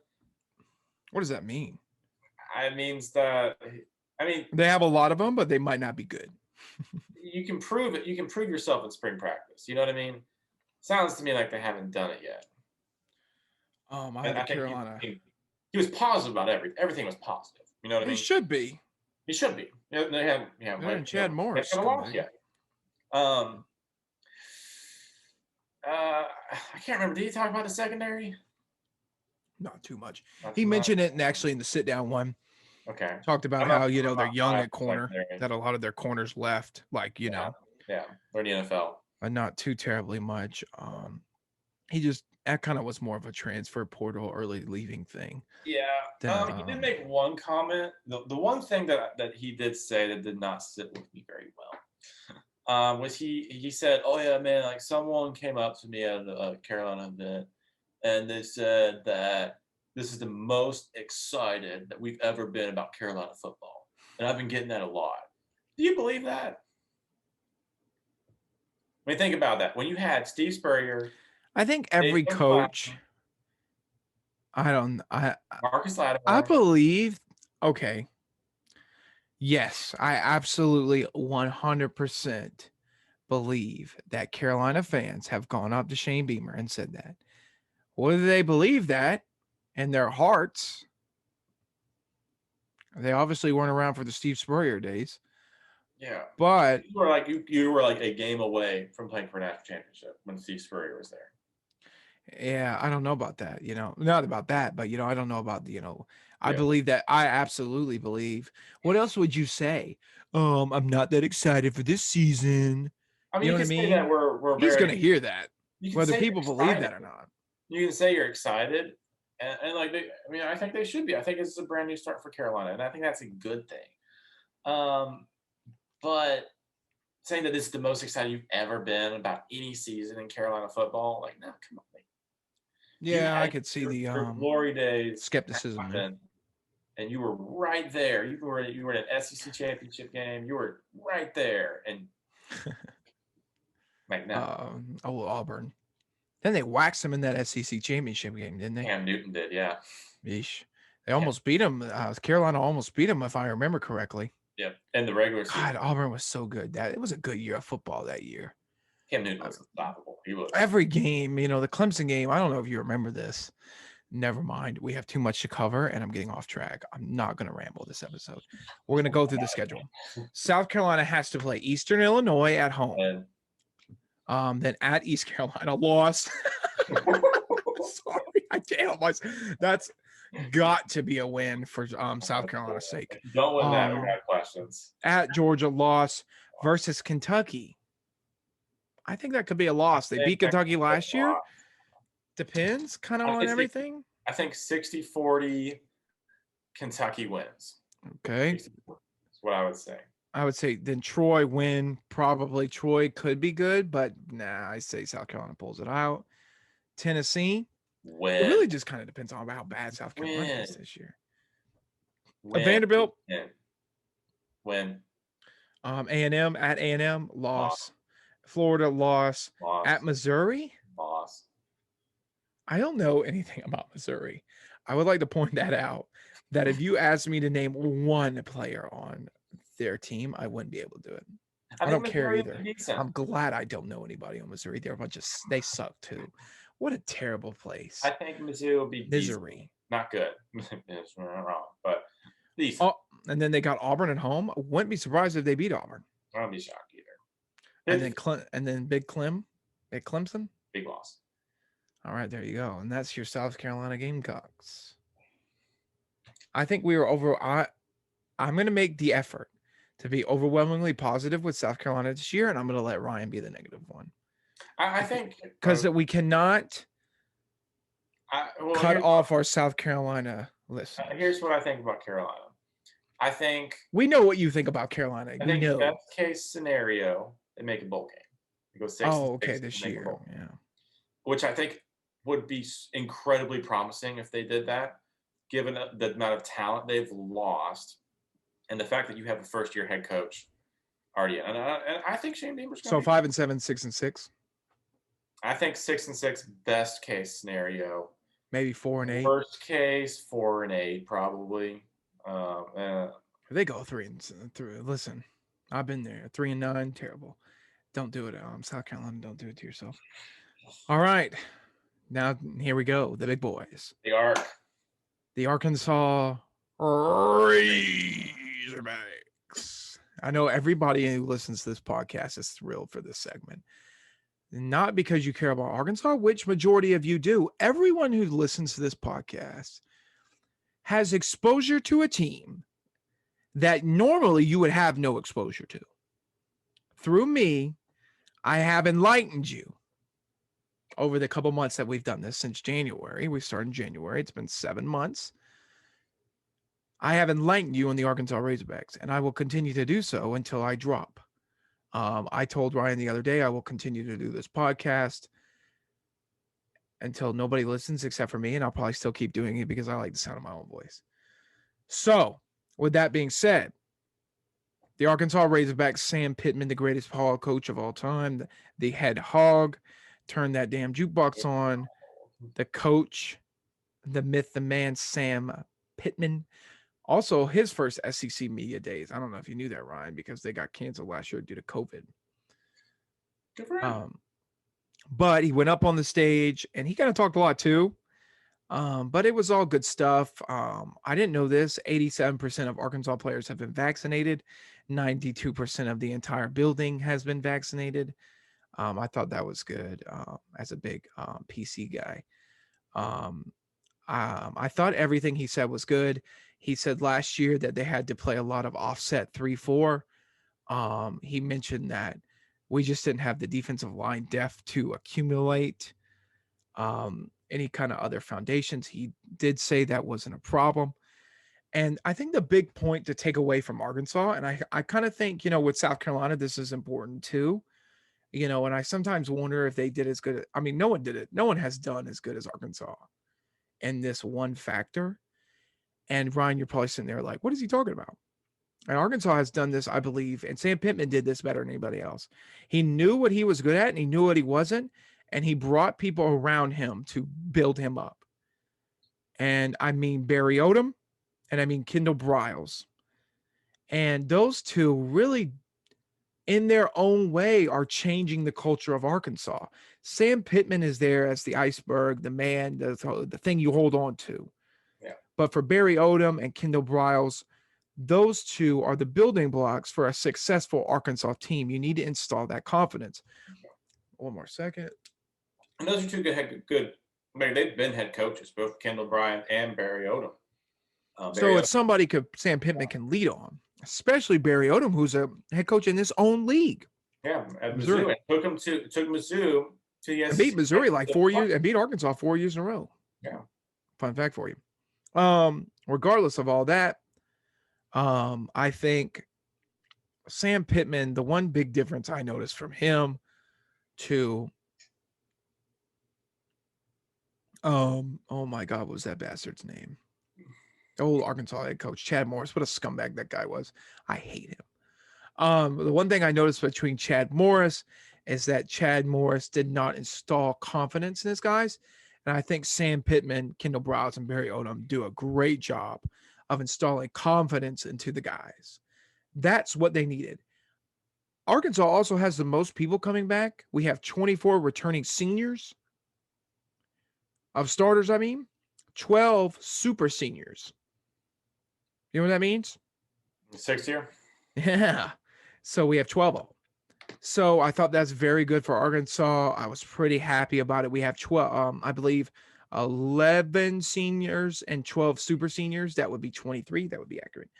What does that mean? It means that they have a lot of them, but they might not be good. You can prove it. You can prove yourself in spring practice. You know what I mean? Sounds to me like they haven't done it yet. I think Carolina. He was positive about everything. Everything was positive. You know what I mean? He should be. He should be. They have Chad Morris. I can't remember. Did he talk about the secondary? Not too much. He mentioned it actually in the sit down one. Okay. Talked about how they're young at corner, that a lot of their corners left, Yeah, they're in the NFL. Not too terribly much. That kind of was more of a transfer portal early leaving thing. Yeah. He did make one comment. The one thing that he did say that did not sit with me very well was he said, "Oh yeah, man, like someone came up to me at a Carolina event and they said that this is the most excited that we've ever been about Carolina football. And I've been getting that a lot." Do you believe that? I mean, think about that. When you had Steve Spurrier, I think every coach. Marcus Lattimore. I believe. Okay. Yes, I absolutely 100% believe that Carolina fans have gone up to Shane Beamer and said that. Whether they believe that in their hearts, they obviously weren't around for the Steve Spurrier days. Yeah, but you were like a game away from playing for a national championship when Steve Spurrier was there. Yeah, I don't know about that. Not about that, but I don't know about I believe that. I absolutely believe. What else would you say? I'm not that excited for this season. I mean, you know what I mean? That he's going to hear that, whether people believe that or not. You can say you're excited, and like I think they should be. I think it's a brand new start for Carolina, and I think that's a good thing. But saying that this is the most excited you've ever been about any season in Carolina football, like, no, come on, like, you Yeah, I had could see your glory days skepticism there. happen, and you were right there. You were in an SEC championship game. You were right there, and like, no, Auburn. Then they waxed him in that SEC championship game, didn't they? Cam Newton did, yeah. Yeesh. They almost beat him. Carolina almost beat him, if I remember correctly. Yep, and the regular season. God, Auburn was so good. It was a good year of football that year. Cam Newton was unstoppable. He was. Every game, the Clemson game, I don't know if you remember this. Never mind. We have too much to cover, and I'm getting off track. I'm not going to ramble this episode. We're going to go through the schedule. South Carolina has to play Eastern Illinois at home. Then at East Carolina, loss. Sorry, I can't. That's got to be a win for South Carolina's sake. Don't win that. We got questions. At Georgia, loss versus Kentucky. I think that could be a loss. They beat Kentucky last year. Depends kind of on everything. I think 60-40 Kentucky wins. Okay. That's what I would say. I would say then Troy win. Probably Troy could be good, but nah, I say South Carolina pulls it out. Tennessee. Win. It really just kind of depends on how bad South Carolina is this year. Win. Vanderbilt. Win. A&M at A&M, loss. Florida, loss. At Missouri, loss. I don't know anything about Missouri. I would like to point that out, that if you asked me to name one player on their team, I wouldn't be able to do it. I don't care either. I'm glad I don't know anybody on Missouri. They're a bunch of, they suck too. What a terrible place. I think Missouri will be Missouri. Not good. It's wrong, but decent. Oh, and then they got Auburn at home. I wouldn't be surprised if they beat Auburn. I wouldn't be shocked either. And then Big Clemson. Big loss. All right, there you go. And that's your South Carolina Gamecocks. I think we were over. I'm going to make the effort to be overwhelmingly positive with South Carolina this year, and I'm going to let Ryan be the negative one. I think because we cannot cut off our South Carolina list. Here's what I think about Carolina. I think we know what you think about Carolina. I think the best case scenario, they make a bowl game. It goes 6. Oh, okay, this year, yeah. Which I think would be incredibly promising if they did that, given the amount of talent they've lost, and the fact that you have a first-year head coach already. And I think Shane Beamer's going to 5-7, 6-6. I think 6-6 best case scenario. Maybe 4-8. Worst case 4-8 probably. They go 3-3. Listen, I've been there. 3-9, terrible. Don't do it. South Carolina, don't do it to yourself. All right, now here we go. The big boys. The Ark. The Arkansas Razorbacks. I know everybody who listens to this podcast is thrilled for this segment. Not because you care about Arkansas, which majority of you do. Everyone who listens to this podcast has exposure to a team that normally you would have no exposure to. Through me, I have enlightened you over the couple months that we've done this since January. We started in January. It's been 7 months. I have enlightened you on the Arkansas Razorbacks, and I will continue to do so until I drop. I told Ryan the other day I will continue to do this podcast until nobody listens except for me, and I'll probably still keep doing it because I like the sound of my own voice. So, with that being said, the Arkansas Razorbacks, Sam Pittman, the greatest hog coach of all time, the head hog, turned that damn jukebox on. The coach, the myth, the man, Sam Pittman. Also, his first SEC media days. I don't know if you knew that, Ryan, because they got canceled last year due to COVID. Good for him. But he went up on the stage, and he kind of talked a lot too. But it was all good stuff. I didn't know this. 87% of Arkansas players have been vaccinated. 92% of the entire building has been vaccinated. I thought that was good as a big PC guy. I thought everything he said was good. He said last year that they had to play a lot of offset 3-4. He mentioned that we just didn't have the defensive line depth to accumulate any kind of other foundations. He did say that wasn't a problem. And I think the big point to take away from Arkansas, and I kind of think, with South Carolina, this is important too. And I sometimes wonder if they did as good. I mean, no one did it. No one has done as good as Arkansas in this one factor. And Ryan, you're probably sitting there like, what is he talking about? And Arkansas has done this, I believe, and Sam Pittman did this better than anybody else. He knew what he was good at and he knew what he wasn't, and he brought people around him to build him up. And I mean Barry Odom, and I mean Kendall Briles. And those two really, in their own way, are changing the culture of Arkansas. Sam Pittman is there as the iceberg, the man, the thing you hold on to. Yeah. But for Barry Odom and Kendall Briles, those two are the building blocks for a successful Arkansas team. You need to install that confidence. One more second. And those are two good. I mean, they've been head coaches, both Kendall Bryant and Barry Odom. So it's somebody Sam Pittman can lead on, especially Barry Odom, who's a head coach in his own league. Yeah, at Mizzou. It took Mizzou to the SEC. And beat Missouri like 4 years, and beat Arkansas 4 years in a row. Yeah. Fun fact for you. Regardless of all that, I think Sam Pittman, the one big difference I noticed from him to oh my God, what was that bastard's name? Old Arkansas head coach, Chad Morris. What a scumbag that guy was. I hate him. The one thing I noticed between Chad Morris is that Chad Morris did not install confidence in his guys. And I think Sam Pittman, Kendall Briles, and Barry Odom do a great job of installing confidence into the guys. That's what they needed. Arkansas also has the most people coming back. We have 24 returning seniors of starters, 12 super seniors. You know what that means? 6th year? Yeah. So we have 12 of them. So I thought that's very good for Arkansas. I was pretty happy about it. We have 12, I believe 11 seniors and 12 super seniors. That would be 23. That would be accurate.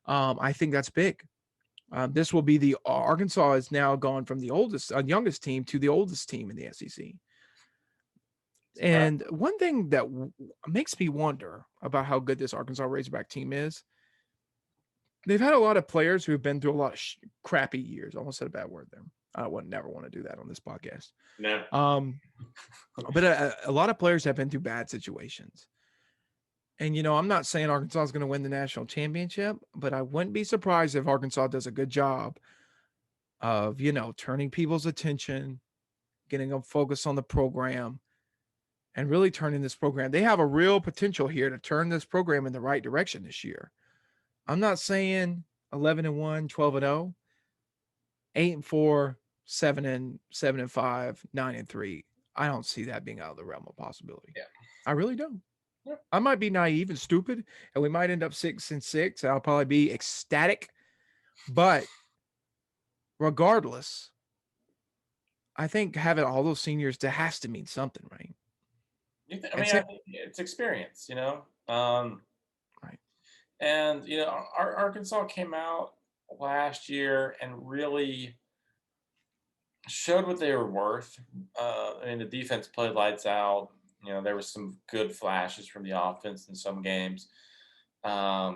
I think that's big. This will be the Arkansas is now gone from the youngest team to the oldest team in the SEC. And one thing that makes me wonder about how good this Arkansas Razorback team is, they've had a lot of players who have been through a lot of crappy years. I almost said a bad word there. I would never want to do that on this podcast. No. But a lot of players have been through bad situations. And, I'm not saying Arkansas is going to win the national championship, but I wouldn't be surprised if Arkansas does a good job of, turning people's attention, getting them focused on the program, and really turning this program. They have a real potential here to turn this program in the right direction this year. I'm not saying 11-1, 12-0, 8-4, 7-5, 9-3. I don't see that being out of the realm of possibility. Yeah. I really don't. Yeah. I might be naive and stupid, and we might end up 6-6. And I'll probably be ecstatic. But regardless, I think having all those seniors, that has to mean something, right? I think it's experience, Right. And, Arkansas came out last year and really showed what they were worth. The defense played lights out. There was some good flashes from the offense in some games. I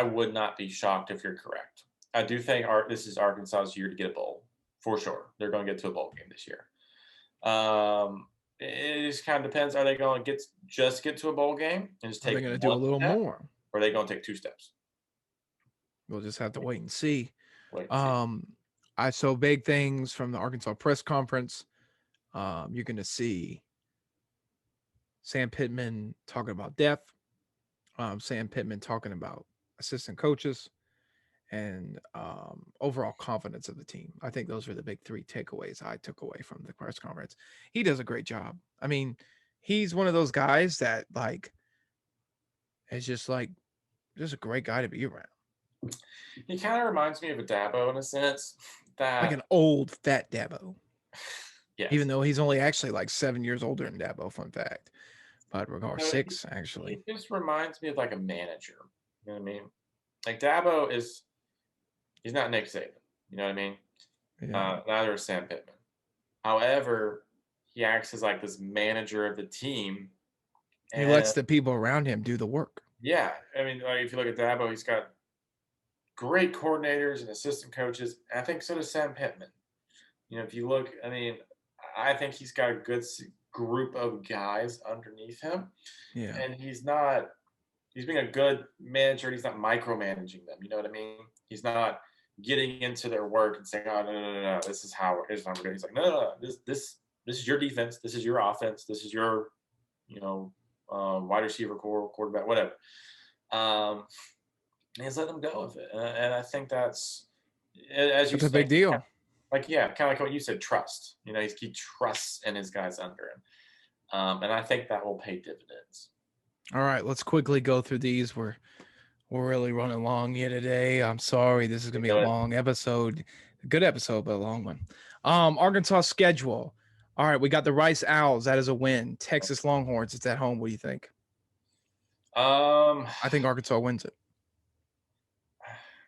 would not be shocked if you're correct. I do think this is Arkansas's year to get a bowl, for sure. They're going to get to a bowl game this year. It just kind of depends. Are they going to just get to a bowl game and just take? Are they going to do a little more? Or are they going to take 2 steps? We'll just have to wait and see. Wait and see. I saw big things from the Arkansas press conference. You're going to see Sam Pittman talking about depth, Sam Pittman talking about assistant coaches, and overall confidence of the team. I think those are the big 3 takeaways I took away from the press conference. He does a great job. He's one of those guys that is just a great guy to be around. He kind of reminds me of a Dabo in a sense. Like an old fat Dabo. Yes. Even though he's only actually 7 years older than Dabo, fun fact. But regard 6, actually. He just reminds me of a manager. You know what I mean? Dabo he's not Nick Saban. You know what I mean? Yeah. Neither is Sam Pittman. However, he acts as like this manager of the team. He lets And the people around him do the work. yeah, I mean, like, if you look at Dabo, he's got great coordinators and assistant coaches. And I think so does Sam Pittman. If you look, I mean, I think he's got a good group of guys underneath him, Yeah. and he's being a good manager. And he's not micromanaging them. You know what I mean? He's not getting into their work and saying, "Oh, no, this is how we're doing." He's like, "No, this is your defense. This is your offense. This is your, wide receiver core, quarterback, whatever." And he's letting them go with it, and I think that's, as you That's a say, big deal. like, yeah, kind of like what you said, trust. He trusts in his guys under him, and I think that will pay dividends. All right, let's quickly go through these. We're really running long here today. I'm sorry. This is gonna be a long episode. A good episode, but a long one. Arkansas schedule. All right, we got the Rice Owls. That is a win. Texas Longhorns. It's at home. What do you think? I think Arkansas wins it.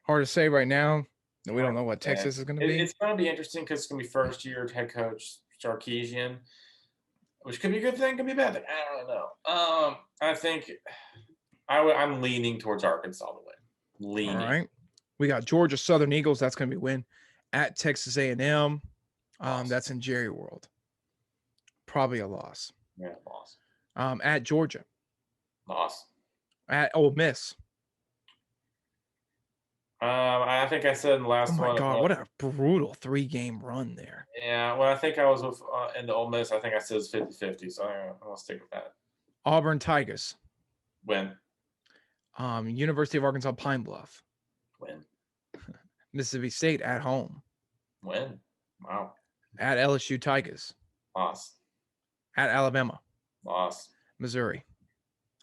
Hard to say right now. We don't know what Texas is going to be. It's going to be interesting because it's going to be first year head coach Sarkisian, which could be a good thing, could be a bad thing. I don't know. I think I'm leaning towards Arkansas to win. Leaning. All right. We got Georgia Southern Eagles. That's going to be a win. At Texas A&M. That's in Jerry World. Probably a loss. Yeah, loss. At Georgia. Loss. At Ole Miss. I think I said in the last one. Oh my God, what a brutal 3-game run there. Yeah, well, I think I was with in the Ole Miss. I think I said it's 50-50, so I'll stick with that. Auburn Tigers. Win. University of Arkansas Pine Bluff. Win. Mississippi State at home. Win. Wow. At LSU Tigers. Loss. At Alabama. Loss. Missouri.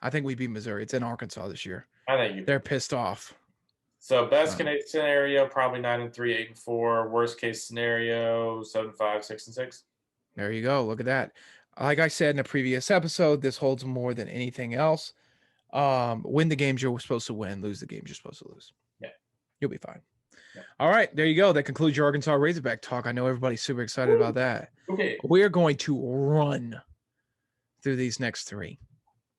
I think we beat Missouri. It's in Arkansas this year. I think they're pissed off. So best case scenario, probably 9-3, 8-4. Worst case scenario, 7-5, 6-6. There you go. Look at that. Like I said in a previous episode, this holds more than anything else. Win the games you're supposed to win, lose the games you're supposed to lose. Yeah. You'll be fine. Yeah. All right. There you go. That concludes your Arkansas Razorback talk. I know everybody's super excited about that. Okay. We're going to run through these next 3.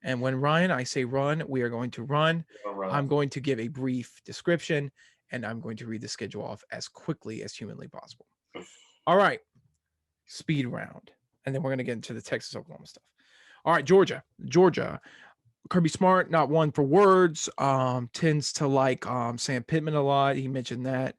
And when I say run, we are going to run. I'm going to give a brief description, and I'm going to read the schedule off as quickly as humanly possible. All right. Speed round. And then we're going to get into the Texas Oklahoma stuff. All right, Georgia. Kirby Smart, not one for words, tends to like Sam Pittman a lot. He mentioned that.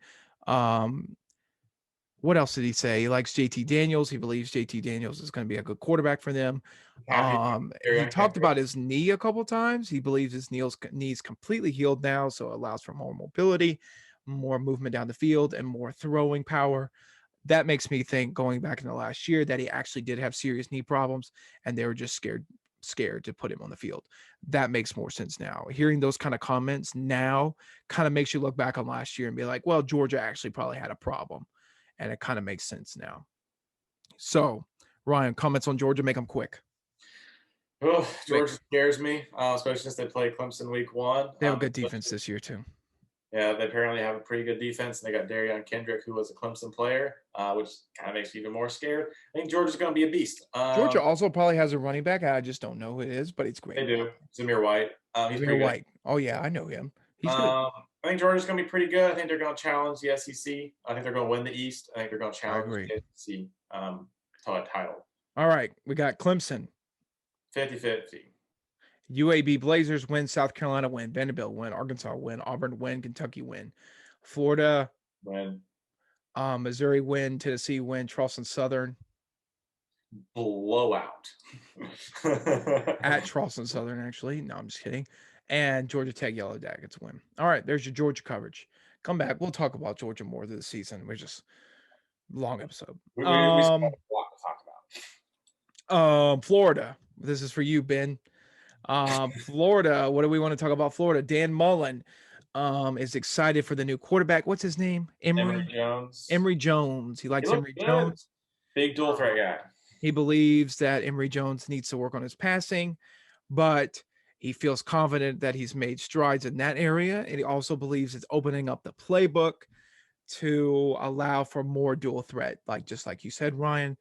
What else did he say? He likes JT Daniels. He believes JT Daniels is going to be a good quarterback for them. He talked about his knee a couple times. He believes his knee's completely healed now, so it allows for more mobility, more movement down the field, and more throwing power. That makes me think, going back in the last year, that he actually did have serious knee problems, and they were just scared to put him on the field. That makes more sense now. Hearing those kind of comments now kind of makes you look back on last year and be like, well, Georgia actually probably had a problem. And it kind of makes sense now. So, Ryan, comments on Georgia, make them quick. Oh, Georgia scares me, especially since they play Clemson week 1. They have a good defense this year, too. Yeah, they apparently have a pretty good defense. And they got Darion Kendrick, who was a Clemson player, which kind of makes me even more scared. I think Georgia's going to be a beast. Georgia also probably has a running back. I just don't know who it is, but it's great. They do. Zamir White. He's Zamir White. Oh, yeah, I know him. He's good. I think Georgia's going to be pretty good. I think they're going to challenge the SEC. I think they're going to win the East. I think they're going to challenge the SEC title. All right. We got Clemson. 50-50. UAB Blazers win. South Carolina win. Vanderbilt win. Arkansas win. Auburn win. Kentucky win. Florida win. Missouri win. Tennessee win. Charleston Southern. Blowout. At Charleston Southern, actually. No, I'm just kidding. And Georgia Tech Yellow Jackets win. All right, there's your Georgia coverage. Come back. We'll talk about Georgia more this season. We're just long episode. We still have a lot to talk about. Florida. This is for you, Ben. Florida. What do we want to talk about? Florida. Dan Mullen is excited for the new quarterback. What's his name? Emory Jones. Emory Jones. He likes Emory Jones. Big dual threat guy. He believes that Emory Jones needs to work on his passing, but he feels confident that he's made strides in that area. And he also believes it's opening up the playbook to allow for more dual threat, just like you said, Ryan,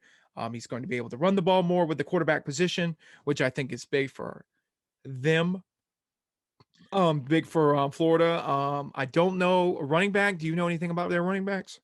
He's going to be able to run the ball more with the quarterback position, which I think is big for them. Big for Florida. I don't know running back. Do you know anything about their running backs?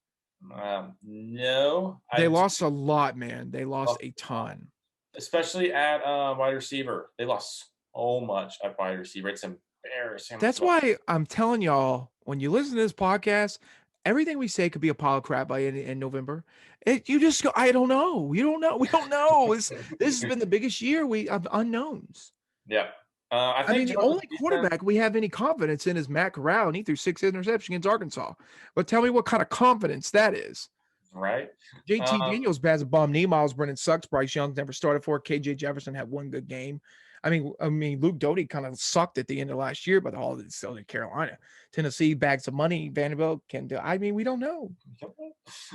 No, They lost a lot, man. They lost Oh, a ton. especially at wide receiver. They lost so much at wide receiver. It's embarrassing. That's why I'm telling y'all, when you listen to this podcast, everything we say could be a pile of crap by in November. You just go, I don't know. You don't know. We don't know. This has been the biggest year of unknowns. Yeah. I I mean, think the Georgia's only defense, quarterback we have any confidence in is Matt Corral, and he threw 6 interceptions against Arkansas. But tell me what kind of confidence that is. right? JT Daniels has a bum knee. Miles Brennan sucks. Bryce Young's never started for it. KJ Jefferson had one good game. I mean, Luke Doty kind of sucked at the end of last year, but all it's still in Carolina. Tennessee bags of money. Vanderbilt can do. I mean, we don't know.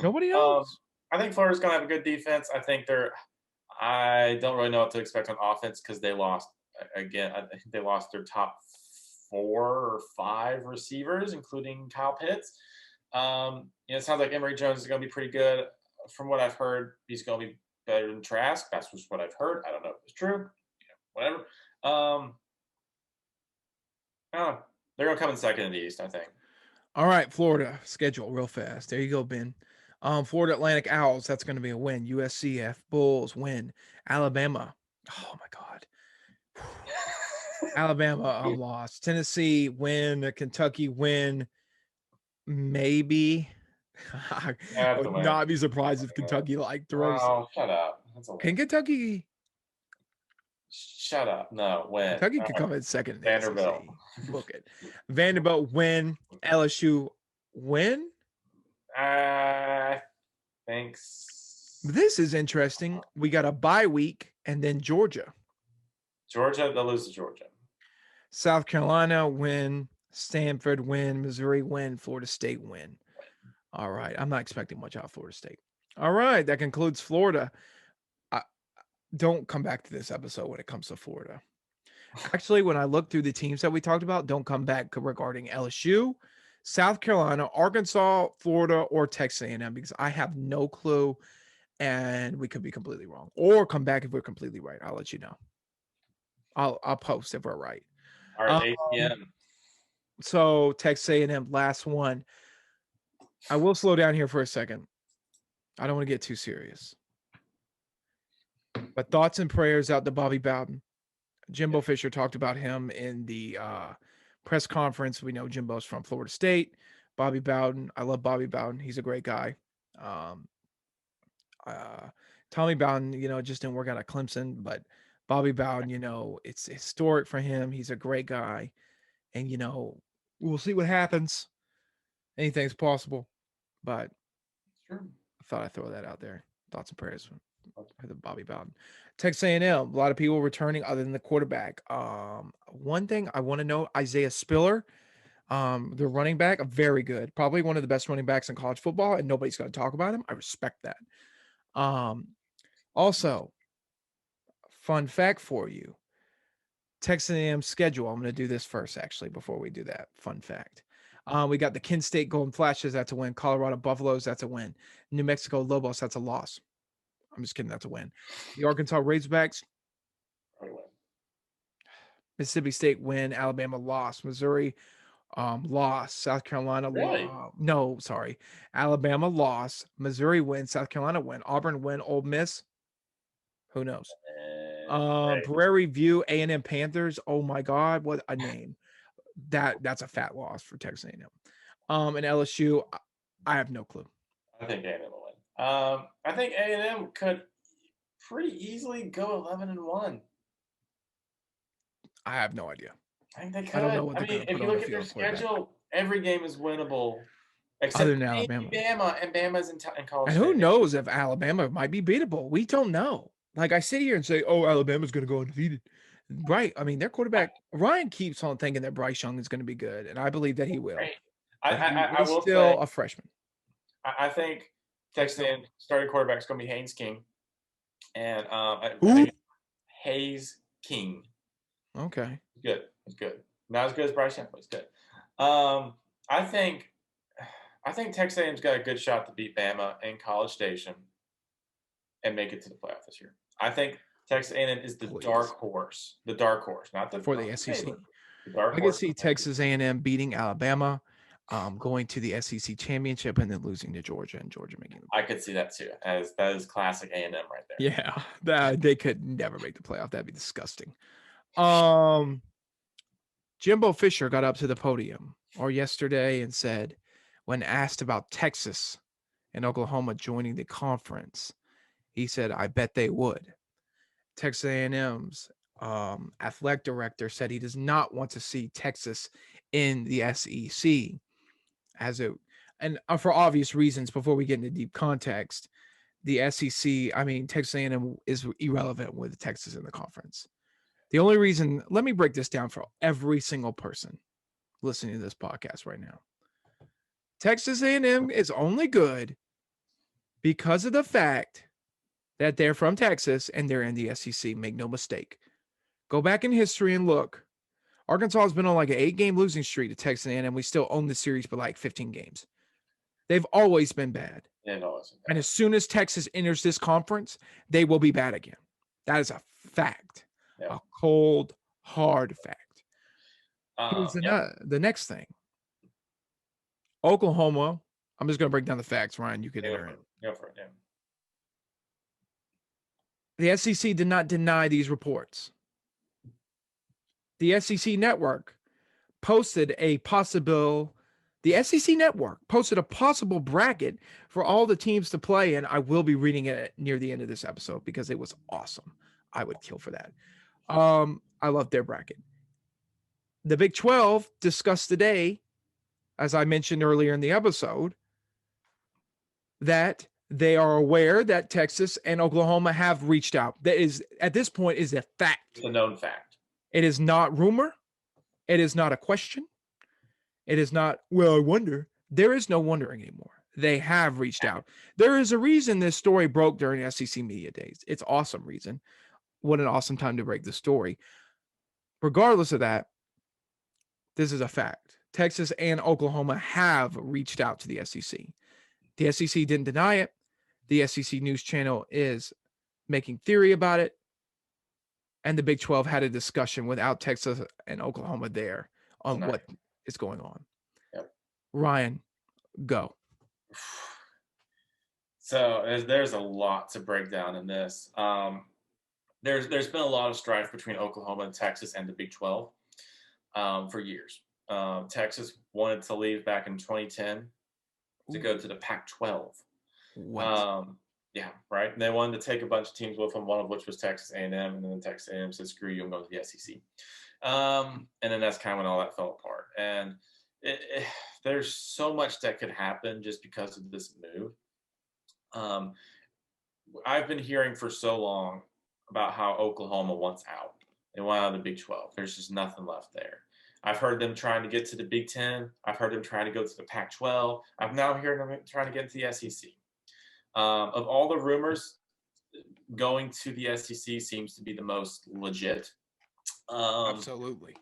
Nobody knows. I think Florida's going to have a good defense. I don't really know what to expect on offense because they lost again. I think they lost their top 4 or 5 receivers, including Kyle Pitts. It sounds like Emory Jones is going to be pretty good. From what I've heard, he's going to be better than Trask. That's just what I've heard. I don't know if it's true. Whatever. They're going to come in second in the East, I think. All right, Florida schedule real fast. There you go, Ben. Florida Atlantic Owls, that's going to be a win. USCF Bulls win. Alabama, oh my God. Alabama a loss. Tennessee win. Kentucky win. Maybe. I would not be surprised if Kentucky throws. Oh, shut up. Can Kentucky? Shut up. No, win. Kentucky could come in second in the Vanderbilt. SEC. Book it. Vanderbilt win. LSU win. Thanks. This is interesting. We got a bye week and then Georgia. They'll lose to Georgia. South Carolina win. Stanford win. Missouri win. Florida State win. All right. I'm not expecting much out of Florida State. All right. That concludes Florida. Don't come back to this episode when it comes to Florida. Actually, when I look through the teams that we talked about, don't come back regarding LSU, South Carolina, Arkansas, Florida, or Texas A&M because I have no clue and we could be completely wrong. Or come back if we're completely right. I'll let you know. I'll post if we're right. All right, ATM. So Texas A&M, last one. I will slow down here for a second. I don't want to get too serious. But thoughts and prayers out to Bobby Bowden. Jimbo Fisher talked about him in the press conference. We know Jimbo's from Florida State. Bobby Bowden. I love Bobby Bowden. He's a great guy. Tommy Bowden, just didn't work out at Clemson, but Bobby Bowden, it's historic for him. He's a great guy. And, we'll see what happens. Anything's possible. But Sure. I thought I'd throw that out there. Thoughts and prayers for the Bobby Bowden. Texas A&M, a lot of people returning other than the quarterback. One thing I want to know, Isaiah Spiller, the running back, very good. Probably one of the best running backs in college football, and nobody's going to talk about him. I respect that. Also, fun fact for you, Texas A&M schedule. I'm going to do this first, actually, before we do that. Fun fact. We got the Kent State Golden Flashes. That's a win. Colorado Buffaloes. That's a win. New Mexico Lobos. That's a loss. I'm just kidding. That's a win. The Arkansas Razorbacks. Mississippi State win. Alabama loss. Missouri loss. South Carolina Really? no, sorry. Alabama loss. Missouri win. South Carolina win. Auburn win. Ole Miss. Who knows? Prairie View A&M Panthers. Oh my God, what a name! That's a fat loss for Texas A&M. And LSU, I have no clue. I think A&M will win. I think A&M could pretty easily go 11-1. I have no idea. I think they could. I don't know what they're going to put if you on look the at their field. schedule, every game is winnable. Except Other than Alabama. Bama, and Bama's in college. And who knows if Alabama might be beatable? We don't know. Like I sit here and say, oh, Alabama's going to go undefeated. Right. I mean, their quarterback, Ryan keeps on thinking that Bryce Young is going to be good, and I believe that he will. Right. I will still say, a freshman. I think Texas A&M starting quarterback is going to be Haynes King. And who? Hayes King. Okay. Good. He's good. Not as good as Bryce Young, but he's good. I think Texas A&M's got a good shot to beat Bama in College Station. and make it to the playoff this year. I think Texas A&M is the dark horse, not the for the SEC. favorite, the dark I horse. could see Texas A&M beating Alabama, going to the SEC championship, and then losing to Georgia, and Georgia making the I could see that too, as that is classic A&M right there. Yeah, they could never make the playoff. That'd be disgusting. Jimbo Fisher got up to the podium yesterday and said, when asked about Texas and Oklahoma joining the conference, he said, "I bet they would." Texas A&M's athletic director said he does not want to see Texas in the SEC for obvious reasons. Before we get into deep context, the SEC, Texas A&M is irrelevant with Texas in the conference. The only reason, let me break this down for every single person listening to this podcast right now. Texas A&M is only good because of the fact that they're from Texas and they're in the SEC. Make no mistake. Go back in history and look. Arkansas has been on like an 8-game losing streak to Texas A&M. We still own the series by like 15 games. They've always been bad. They've always been bad. And as soon as Texas enters this conference, they will be bad again. That is a fact. Yep. A cold, hard fact. Here's Yep. the next thing. Oklahoma. I'm just going to break down the facts, Ryan. You can enter in. Go for it, yeah. The SEC did not deny these reports. The SEC network posted a possible bracket for all the teams to play in. I will be reading it near the end of this episode because it was awesome. I would kill for that. I love their bracket. The Big 12 discussed today, as I mentioned earlier in the episode, that they are aware that Texas and Oklahoma have reached out. That is, at this point, is a fact. It's a known fact. It is not rumor. It is not a question. It is not, well, I wonder. There is no wondering anymore. They have reached out. There is a reason this story broke during SEC Media Days. It's an awesome reason. What an awesome time to break the story. Regardless of that, this is a fact. Texas and Oklahoma have reached out to the SEC. The SEC didn't deny it. The SEC News Channel is making theory about it. And the Big 12 had a discussion without Texas and Oklahoma there on what is going on. Yep. Ryan, go. So there's a lot to break down in this. There's been a lot of strife between Oklahoma and Texas and the Big 12 for years. Texas wanted to leave back in 2010 to go to the Pac-12. What? Yeah, right. And they wanted to take a bunch of teams with them, one of which was Texas A&M, and then Texas A&M said, "Screw you, I'm going to the SEC." And then that's kind of when all that fell apart. And there's so much that could happen just because of this move. I've been hearing for so long about how Oklahoma wants out. They want out of the Big 12. There's just nothing left there. I've heard them trying to get to the Big 10. I've heard them trying to go to the Pac-12. I've now heard them trying to get into the SEC. Of all the rumors, going to the SEC seems to be the most legit. Absolutely.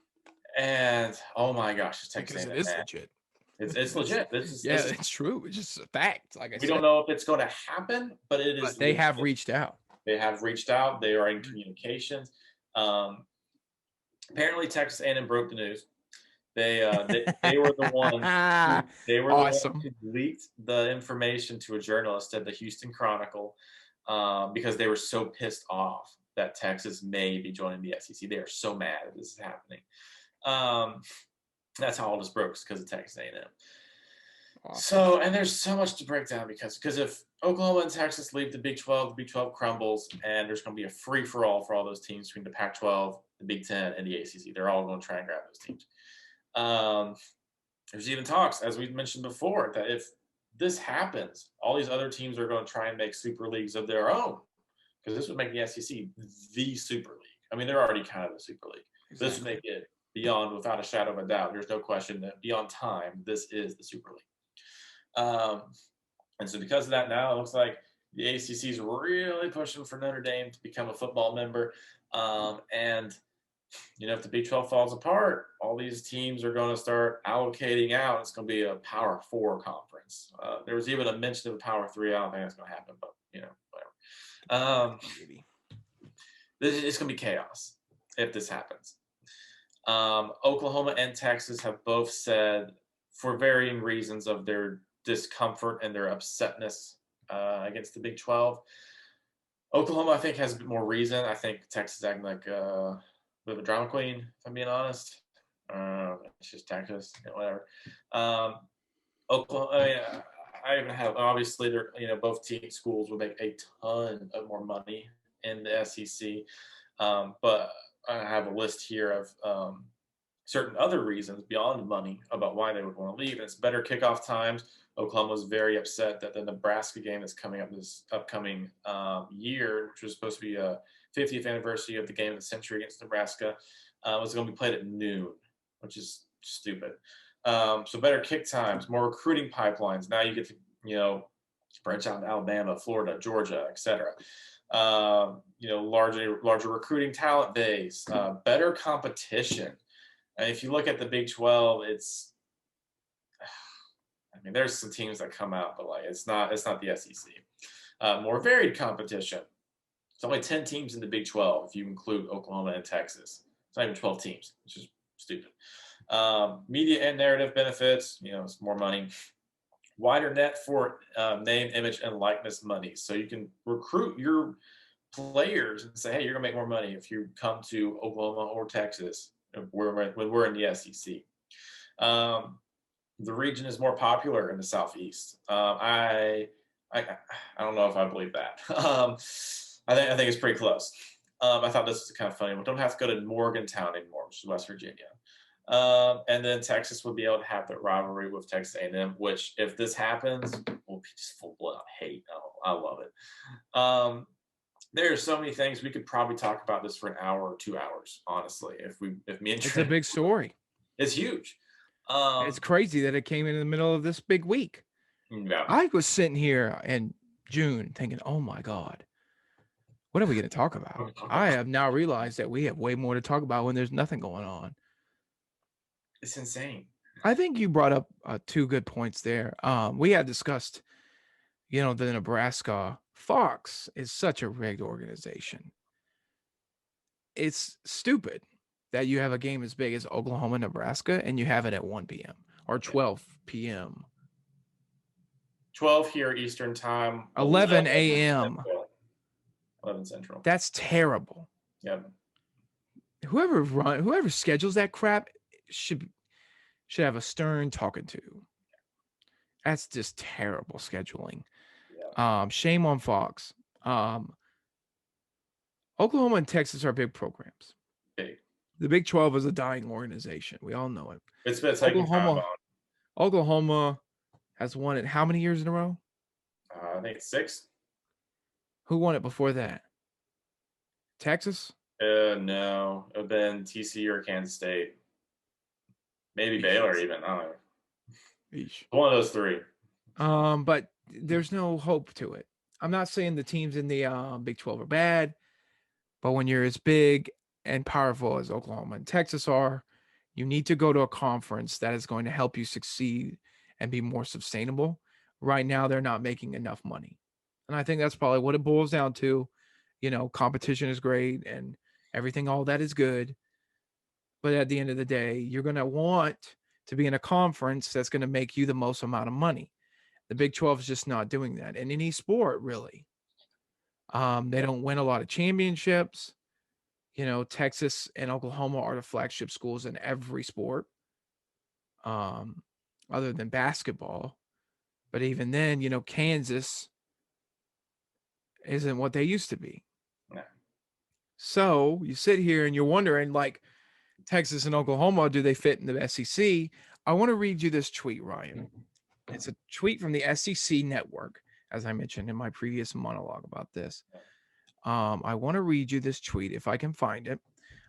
And oh my gosh, it's Texas because A&M, it is man. legit. It's legit. It's true. It's just a fact. Like I said, we don't know if it's going to happen, but it is. But they have reached out. They have reached out. They are in communications. Apparently, Texas A&M broke the news. They were the one. They were awesome. the one who leaked the information to a journalist at the Houston Chronicle because they were so pissed off that Texas may be joining the SEC. They are so mad that this is happening. That's how all this broke, because of Texas A&M. Awesome. So, and there's so much to break down because if Oklahoma and Texas leave the Big 12 crumbles, and there's going to be a free-for-all for all those teams between the Pac-12, the Big 10, and the ACC. They're all going to try and grab those teams. There's even talks, as we mentioned before, that if this happens, all these other teams are going to try and make super leagues of their own, because this would make the SEC the super league. I mean, they're already kind of the super league. Exactly. This would make it beyond, without a shadow of a doubt. There's no question that beyond time, this is the super league. And so because of that, now it looks like the ACC is really pushing for Notre Dame to become a football member. And if the Big 12 falls apart, all these teams are going to start allocating out. It's going to be a Power 4 conference. There was even a mention of a Power 3. I don't think that's going to happen, but whatever. Maybe. It's going to be chaos if this happens. Oklahoma and Texas have both said, for varying reasons, of their discomfort and their upsetness against the Big 12. Oklahoma, I think, has a bit more reason. I think Texas acting like a bit of a drama queen, if I'm being honest. It's just Texas, whatever. Oklahoma, I even have, obviously, they're, both team schools will make a ton of more money in the SEC. But I have a list here of certain other reasons beyond money about why they would want to leave. And it's better kickoff times. Oklahoma was very upset that the Nebraska game that's coming up this upcoming year, which was supposed to be a 50th anniversary of the game of the century against Nebraska, was going to be played at noon, which is stupid. So better kick times, more recruiting pipelines. Now you get to, branch out to Alabama, Florida, Georgia, etc. Larger recruiting talent base, better competition. And if you look at the Big 12, there's some teams that come out, but it's not the SEC. More varied competition. It's only 10 teams in the Big 12 if you include Oklahoma and Texas. It's not even 12 teams, which is stupid. Media and narrative benefits, it's more money. Wider net for name, image, and likeness money. So you can recruit your players and say, hey, you're going to make more money if you come to Oklahoma or Texas when we're in the SEC. The region is more popular in the Southeast. I don't know if I believe that. I think it's pretty close. I thought this was kind of funny. We don't have to go to Morgantown anymore, which is West Virginia. And then Texas would be able to have that rivalry with Texas A&M, which, if this happens, will be just full-blown hate. I love it. There are so many things. We could probably talk about this for an hour or 2 hours, honestly, if me and Trennon. It's a big story. It's huge. It's crazy that it came in the middle of this big week. Yeah. I was sitting here in June thinking, oh my God, what are we going to talk about? I have now realized that we have way more to talk about when there's nothing going on. It's insane. I think you brought up 2 good points there. We had discussed, the Nebraska Fox is such a rigged organization. It's stupid that you have a game as big as Oklahoma, Nebraska, and you have it at 1 p.m. or 12 p.m. 12 here Eastern time. 11 a.m. 11 Central. That's terrible. Yep. Whoever schedules that crap should have a stern talking to. That's just terrible scheduling. Yeah. Shame on Fox. Oklahoma and Texas are big programs. Big. The Big 12 is a dying organization. We all know it. It's been taking time on. Oklahoma has won it how many years in a row? I think 6. Who won it before that? Texas? No. It would have been TCU or Kansas State. Maybe Baylor even. I don't know. Eesh. One of those 3. But there's no hope to it. I'm not saying the teams in the Big 12 are bad, but when you're as big and powerful as Oklahoma and Texas are, you need to go to a conference that is going to help you succeed and be more sustainable. Right now, they're not making enough money. And I think that's probably what it boils down to. Competition is great and everything, all that is good. But at the end of the day, you're going to want to be in a conference that's going to make you the most amount of money. The Big 12 is just not doing that in any sport, really. They don't win a lot of championships. Texas and Oklahoma are the flagship schools in every sport, other than basketball. But even then, Kansas isn't what they used to be. No. So you sit here and you're wondering, Texas and Oklahoma, do they fit in the SEC? I want to read you this tweet, Ryan. It's a tweet from the SEC network, as I mentioned in my previous monologue about this. I want to read you this tweet if I can find it.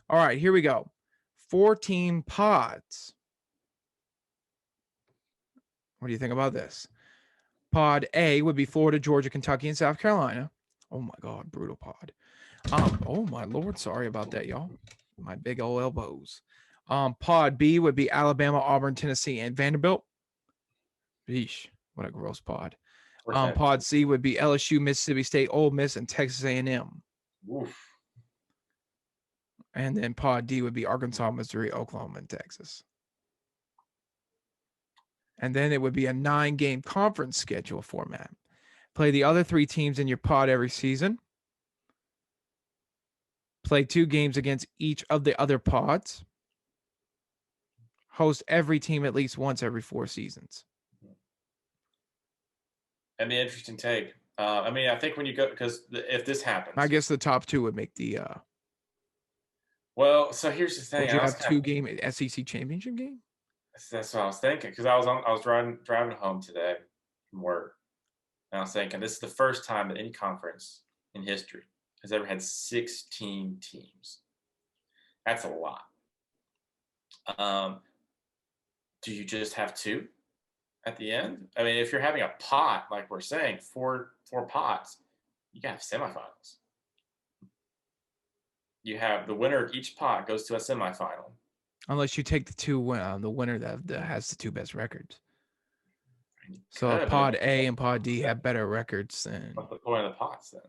All right, here we go. 4-team pods. What do you think about this? Pod A would be Florida, Georgia, Kentucky, and South Carolina. Oh my God, brutal pod. Oh my Lord, sorry about that, y'all. My big old elbows. Pod B would be Alabama, Auburn, Tennessee, and Vanderbilt. Yeesh, what a gross pod. Where's that? Pod C would be LSU, Mississippi State, Ole Miss, and Texas A&M. Oof. And then Pod D would be Arkansas, Missouri, Oklahoma, and Texas. And then it would be a 9-game conference schedule format. Play the other 3 teams in your pod every season. Play 2 games against each of the other pods. Host every team at least once every 4 seasons. That'd be an interesting take. I mean, I think when you go, because if this happens, I guess the top 2 would make the. Well, so here's the thing. Would you have 2-game SEC championship game? That's what I was thinking, because I was driving home today from work, and I was thinking this is the first time that any conference in history has ever had 16 teams. That's a lot. Do you just have 2 at the end? I mean, if you're having a pot, like we're saying, four pots, you got to have semifinals. You have the winner of each pot goes to a semifinal. Unless you take the winner that has the 2 best records. So Could, Pod A and Pod D have better records than. What's the point of the pots then?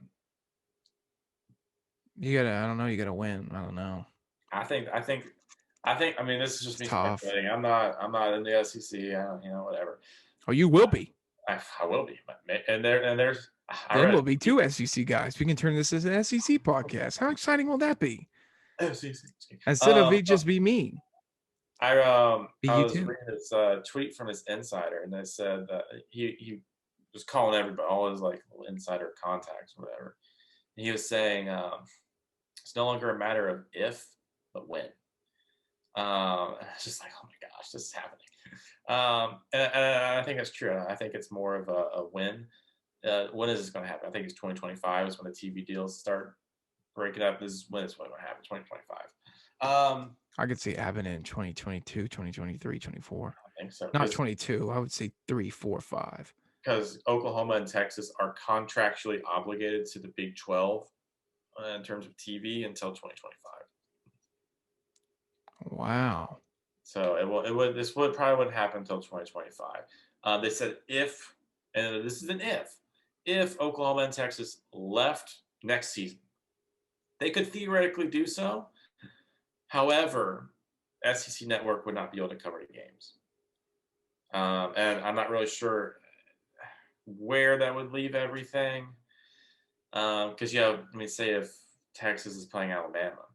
You gotta win. I don't know. I think. I mean, this is just me Tough. speculating. I'm not in the SEC. Whatever. Oh, you will be. I will be. And there's. Then we'll be 2 SEC guys. We can turn this as an SEC podcast. How exciting will that be? SEC. Instead of it just be me. I was too. reading this tweet from his insider, and they said that he was calling everybody, all his like little insider contacts, or whatever. And he was saying it's no longer a matter of if, but when. It's just like, oh my gosh, this is happening. And I think that's true. I think it's more of a when. When is this going to happen? I think it's 2025 is when the TV deals start breaking up. This is when it's going to happen, 2025. I could see it happening in 2022, 2023, 24. I think so. Not 22. I would say 3, 4, 5. Because Oklahoma and Texas are contractually obligated to the Big 12 in terms of TV until 2025. Wow. So this probably wouldn't happen until 2025. They said if, and this is an if Oklahoma and Texas left next season, they could theoretically do so. However, SEC Network would not be able to cover the games. And I'm not really sure where that would leave everything. Because say if Texas is playing Alabama,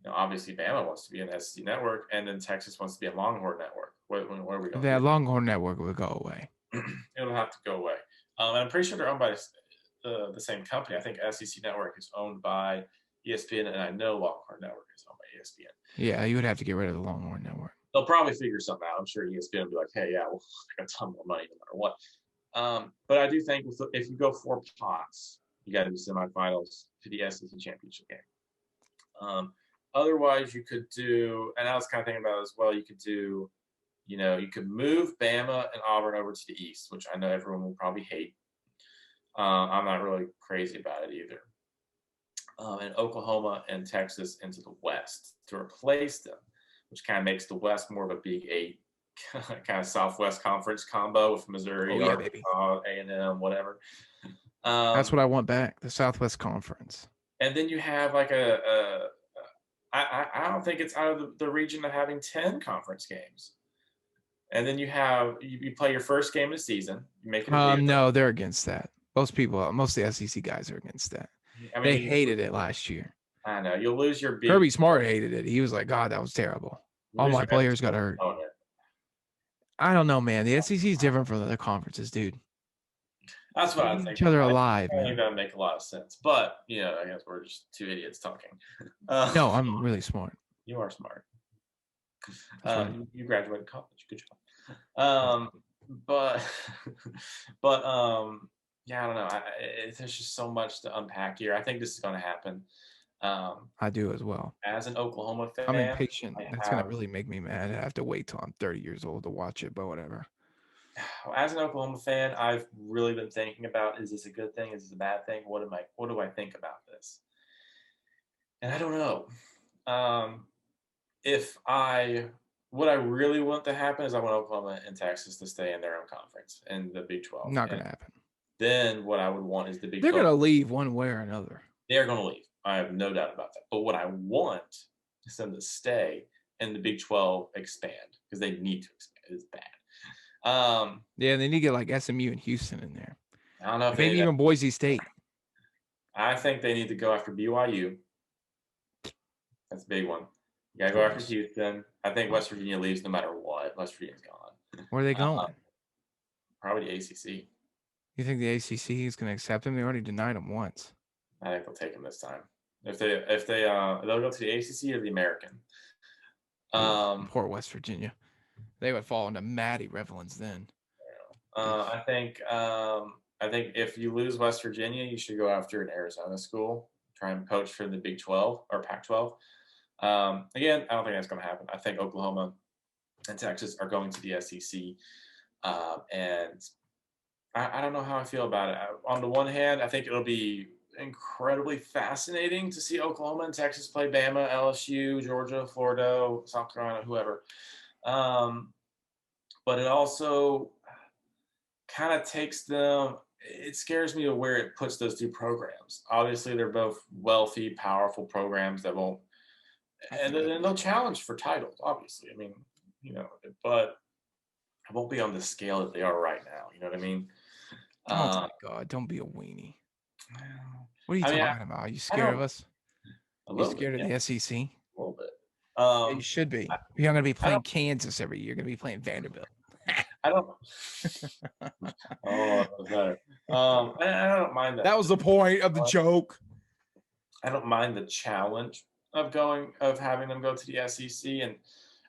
obviously Bama wants to be an SEC Network, and then Texas wants to be a Longhorn Network. Where are we going? That Longhorn Network will go away. It'll have to go away. And I'm pretty sure they're owned by the same company. I think SEC Network is owned by ESPN, and I know Longhorn Network is owned by ESPN. Yeah, you would have to get rid of the Longhorn Network. They'll probably figure something out. I'm sure ESPN will be like, hey, yeah, well, I got a ton more money no matter what. But I do think if you go 4 pots, you got to do semifinals to the SEC championship game. Otherwise, you could do, and I was kind of thinking about it as well, you could do, you could move Bama and Auburn over to the East, which I know everyone will probably hate. I'm not really crazy about it either. And Oklahoma and Texas into the West to replace them, which kind of makes the West more of a Big 8 kind of Southwest Conference combo with Missouri, Arkansas, A&M, whatever. That's what I want back, the Southwest Conference. And then you have like I don't think it's out of the region of having 10 conference games. And then you play your first game of the season. You make it. No, they're against that. Most of the SEC guys are against that. I mean, they hated it last year. I know. You'll lose your big. Kirby Smart hated it. He was like, God, that was terrible. All my players got hurt. I don't know, man. The SEC is different from the other conferences, dude. That's what I think. Each other alive, man. I think that would make a lot of sense. But, I guess we're just 2 idiots talking. No, I'm really smart. You are smart. You graduated college. Good job. Yeah, I don't know. There's just so much to unpack here. I think this is going to happen. I do as well. As an Oklahoma fan, I'm impatient. That's going to really make me mad. I have to wait till I'm 30 years old to watch it, but whatever. As an Oklahoma fan, I've really been thinking about, is this a good thing? Is this a bad thing? What do I think about this? And I don't know. What I really want to happen is I want Oklahoma and Texas to stay in their own conference in the Big 12. Not going to happen. then what I would want is the Big They're 12. gonna leave one way or another. They're going to leave. I have no doubt about that. But what I want is them to stay and the Big 12 expand because they need to expand. It's bad. Yeah, they need to get like SMU and Houston in there. I don't know if Maybe even Boise State. I think they need to go after BYU. That's a big one. You got to go after Houston. I think West Virginia leaves no matter what. West Virginia's gone. Where are they going? Probably the ACC. You think the ACC is going to accept him? They already denied him once. I think they'll take him this time. If they'll go to the ACC or the American. Poor West Virginia. They would fall into Maddie Revelins then. I think if you lose West Virginia, you should go after an Arizona school, try and poach for the Big 12 or Pac-12. Again, I don't think that's going to happen. I think Oklahoma and Texas are going to the SEC, and I don't know how I feel about it. On the one hand, I think it'll be incredibly fascinating to see Oklahoma and Texas play Bama, LSU, Georgia, Florida, South Carolina, whoever. But it also kind of takes them. It scares me to where it puts those two programs. Obviously, they're both wealthy, powerful programs that won't, and they'll challenge for titles. Obviously, I mean, but it won't be on the scale that they are right now. You know what I mean? Oh my God! Don't be a weenie. What are you talking about? Are you scared of us? Are you scared of the SEC? A little bit. Yeah, you should be. You're going to be playing Kansas every year. You're going to be playing Vanderbilt. I don't. Oh, that was better. I don't mind that. That was the point of the joke. I don't mind the challenge of having them go to the SEC, and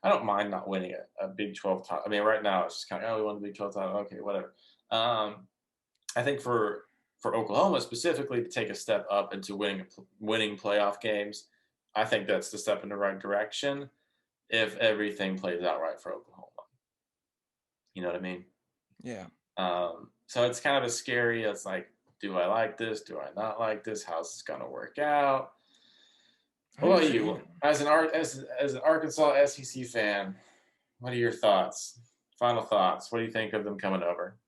I don't mind not winning a Big 12 title. I mean, right now it's just kind of, we won the Big 12 title. Okay, whatever. I think for Oklahoma specifically to take a step up into winning playoff games, I think that's the step in the right direction if everything plays out right for Oklahoma. You know what I mean? Yeah. So it's kind of a scary. It's like, do I like this? Do I not like this? How's this going to work out? What about you? As an Arkansas SEC fan, what are your thoughts? Final thoughts. What do you think of them coming over?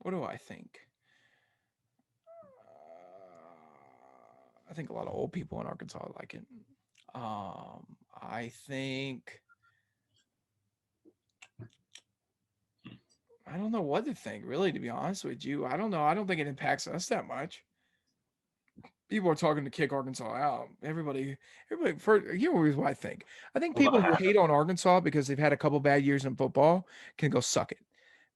What do I think? I think a lot of old people in Arkansas like it. I think I don't know what to think, really, to be honest with you. I don't know. I don't think it impacts us that much. People are talking to kick Arkansas out. Everybody. Here's what I think. I think people who hate on Arkansas because they've had a couple bad years in football can go suck it.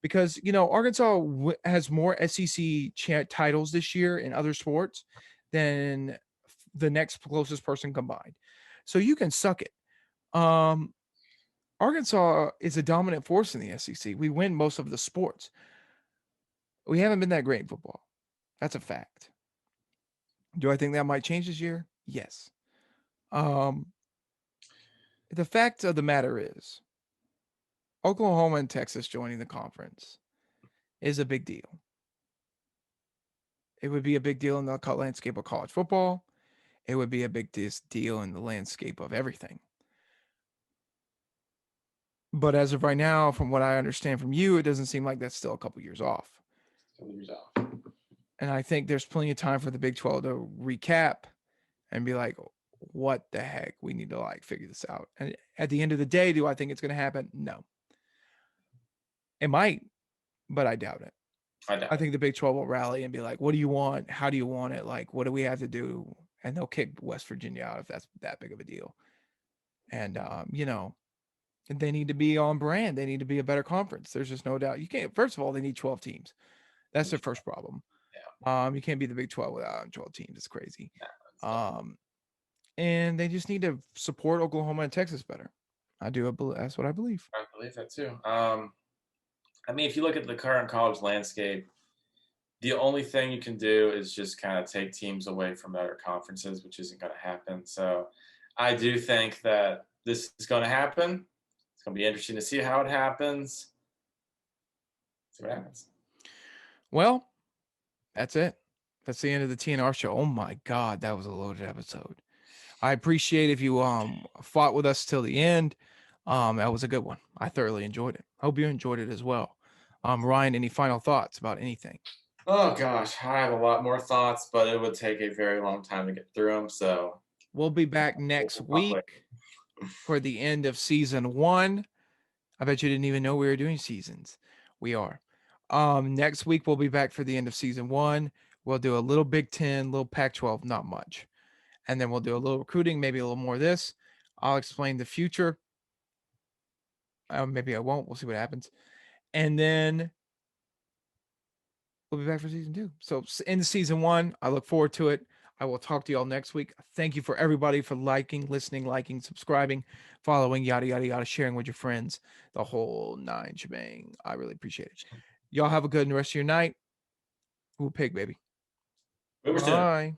Because, Arkansas has more SEC titles this year in other sports than the next closest person combined. So you can suck it. Arkansas is a dominant force in the SEC. We win most of the sports. We haven't been that great in football. That's a fact. Do I think that might change this year? Yes. The fact of the matter is, Oklahoma and Texas joining the conference is a big deal. It would be a big deal in the landscape of college football. It would be a big deal in the landscape of everything. But as of right now, from what I understand from you, it doesn't seem like that's still a couple years off. And I think there's plenty of time for the Big 12 to recap and be like, what the heck? We need to figure this out. And at the end of the day, do I think it's going to happen? No. It might, but I doubt it. I think the Big 12 will rally and be like, what do you want? How do you want it? What do we have to do? And they'll kick West Virginia out if that's that big of a deal. And, they need to be on brand. They need to be a better conference. There's just no doubt. You can't. First of all, they need 12 teams. That's their first problem. Yeah. You can't be the Big 12 without 12 teams. It's crazy. And they just need to support Oklahoma and Texas better. That's what I believe. I believe that too. I mean, if you look at the current college landscape, the only thing you can do is just kind of take teams away from other conferences, which isn't going to happen. So I do think that this is going to happen. It's going to be interesting to see how it happens. See what happens. Well, that's it. That's the end of the TNR show. Oh my God, that was a loaded episode. I appreciate if you fought with us till the end. That was a good one. I thoroughly enjoyed it. Hope you enjoyed it as well. Ryan, any final thoughts about anything? Oh gosh, I have a lot more thoughts, but it would take a very long time to get through them. So We'll be back next probably. week for the end of season 1. I bet you didn't even know we were doing seasons. We are. Next week we'll be back for the end of season 1. We'll do a little Big 10, little Pac-12, not much. And then we'll do a little recruiting, maybe a little more of this. I'll explain the future. Maybe I won't. We'll see what happens. And then we'll be back for season 2. So in season 1, I look forward to it. I will talk to y'all next week. Thank you for everybody for listening, subscribing, following, yada, yada, yada, sharing with your friends, the whole 9 shebang. I really appreciate it. Y'all have a good rest of your night. Ooh, pig, baby. Boomer student. Bye.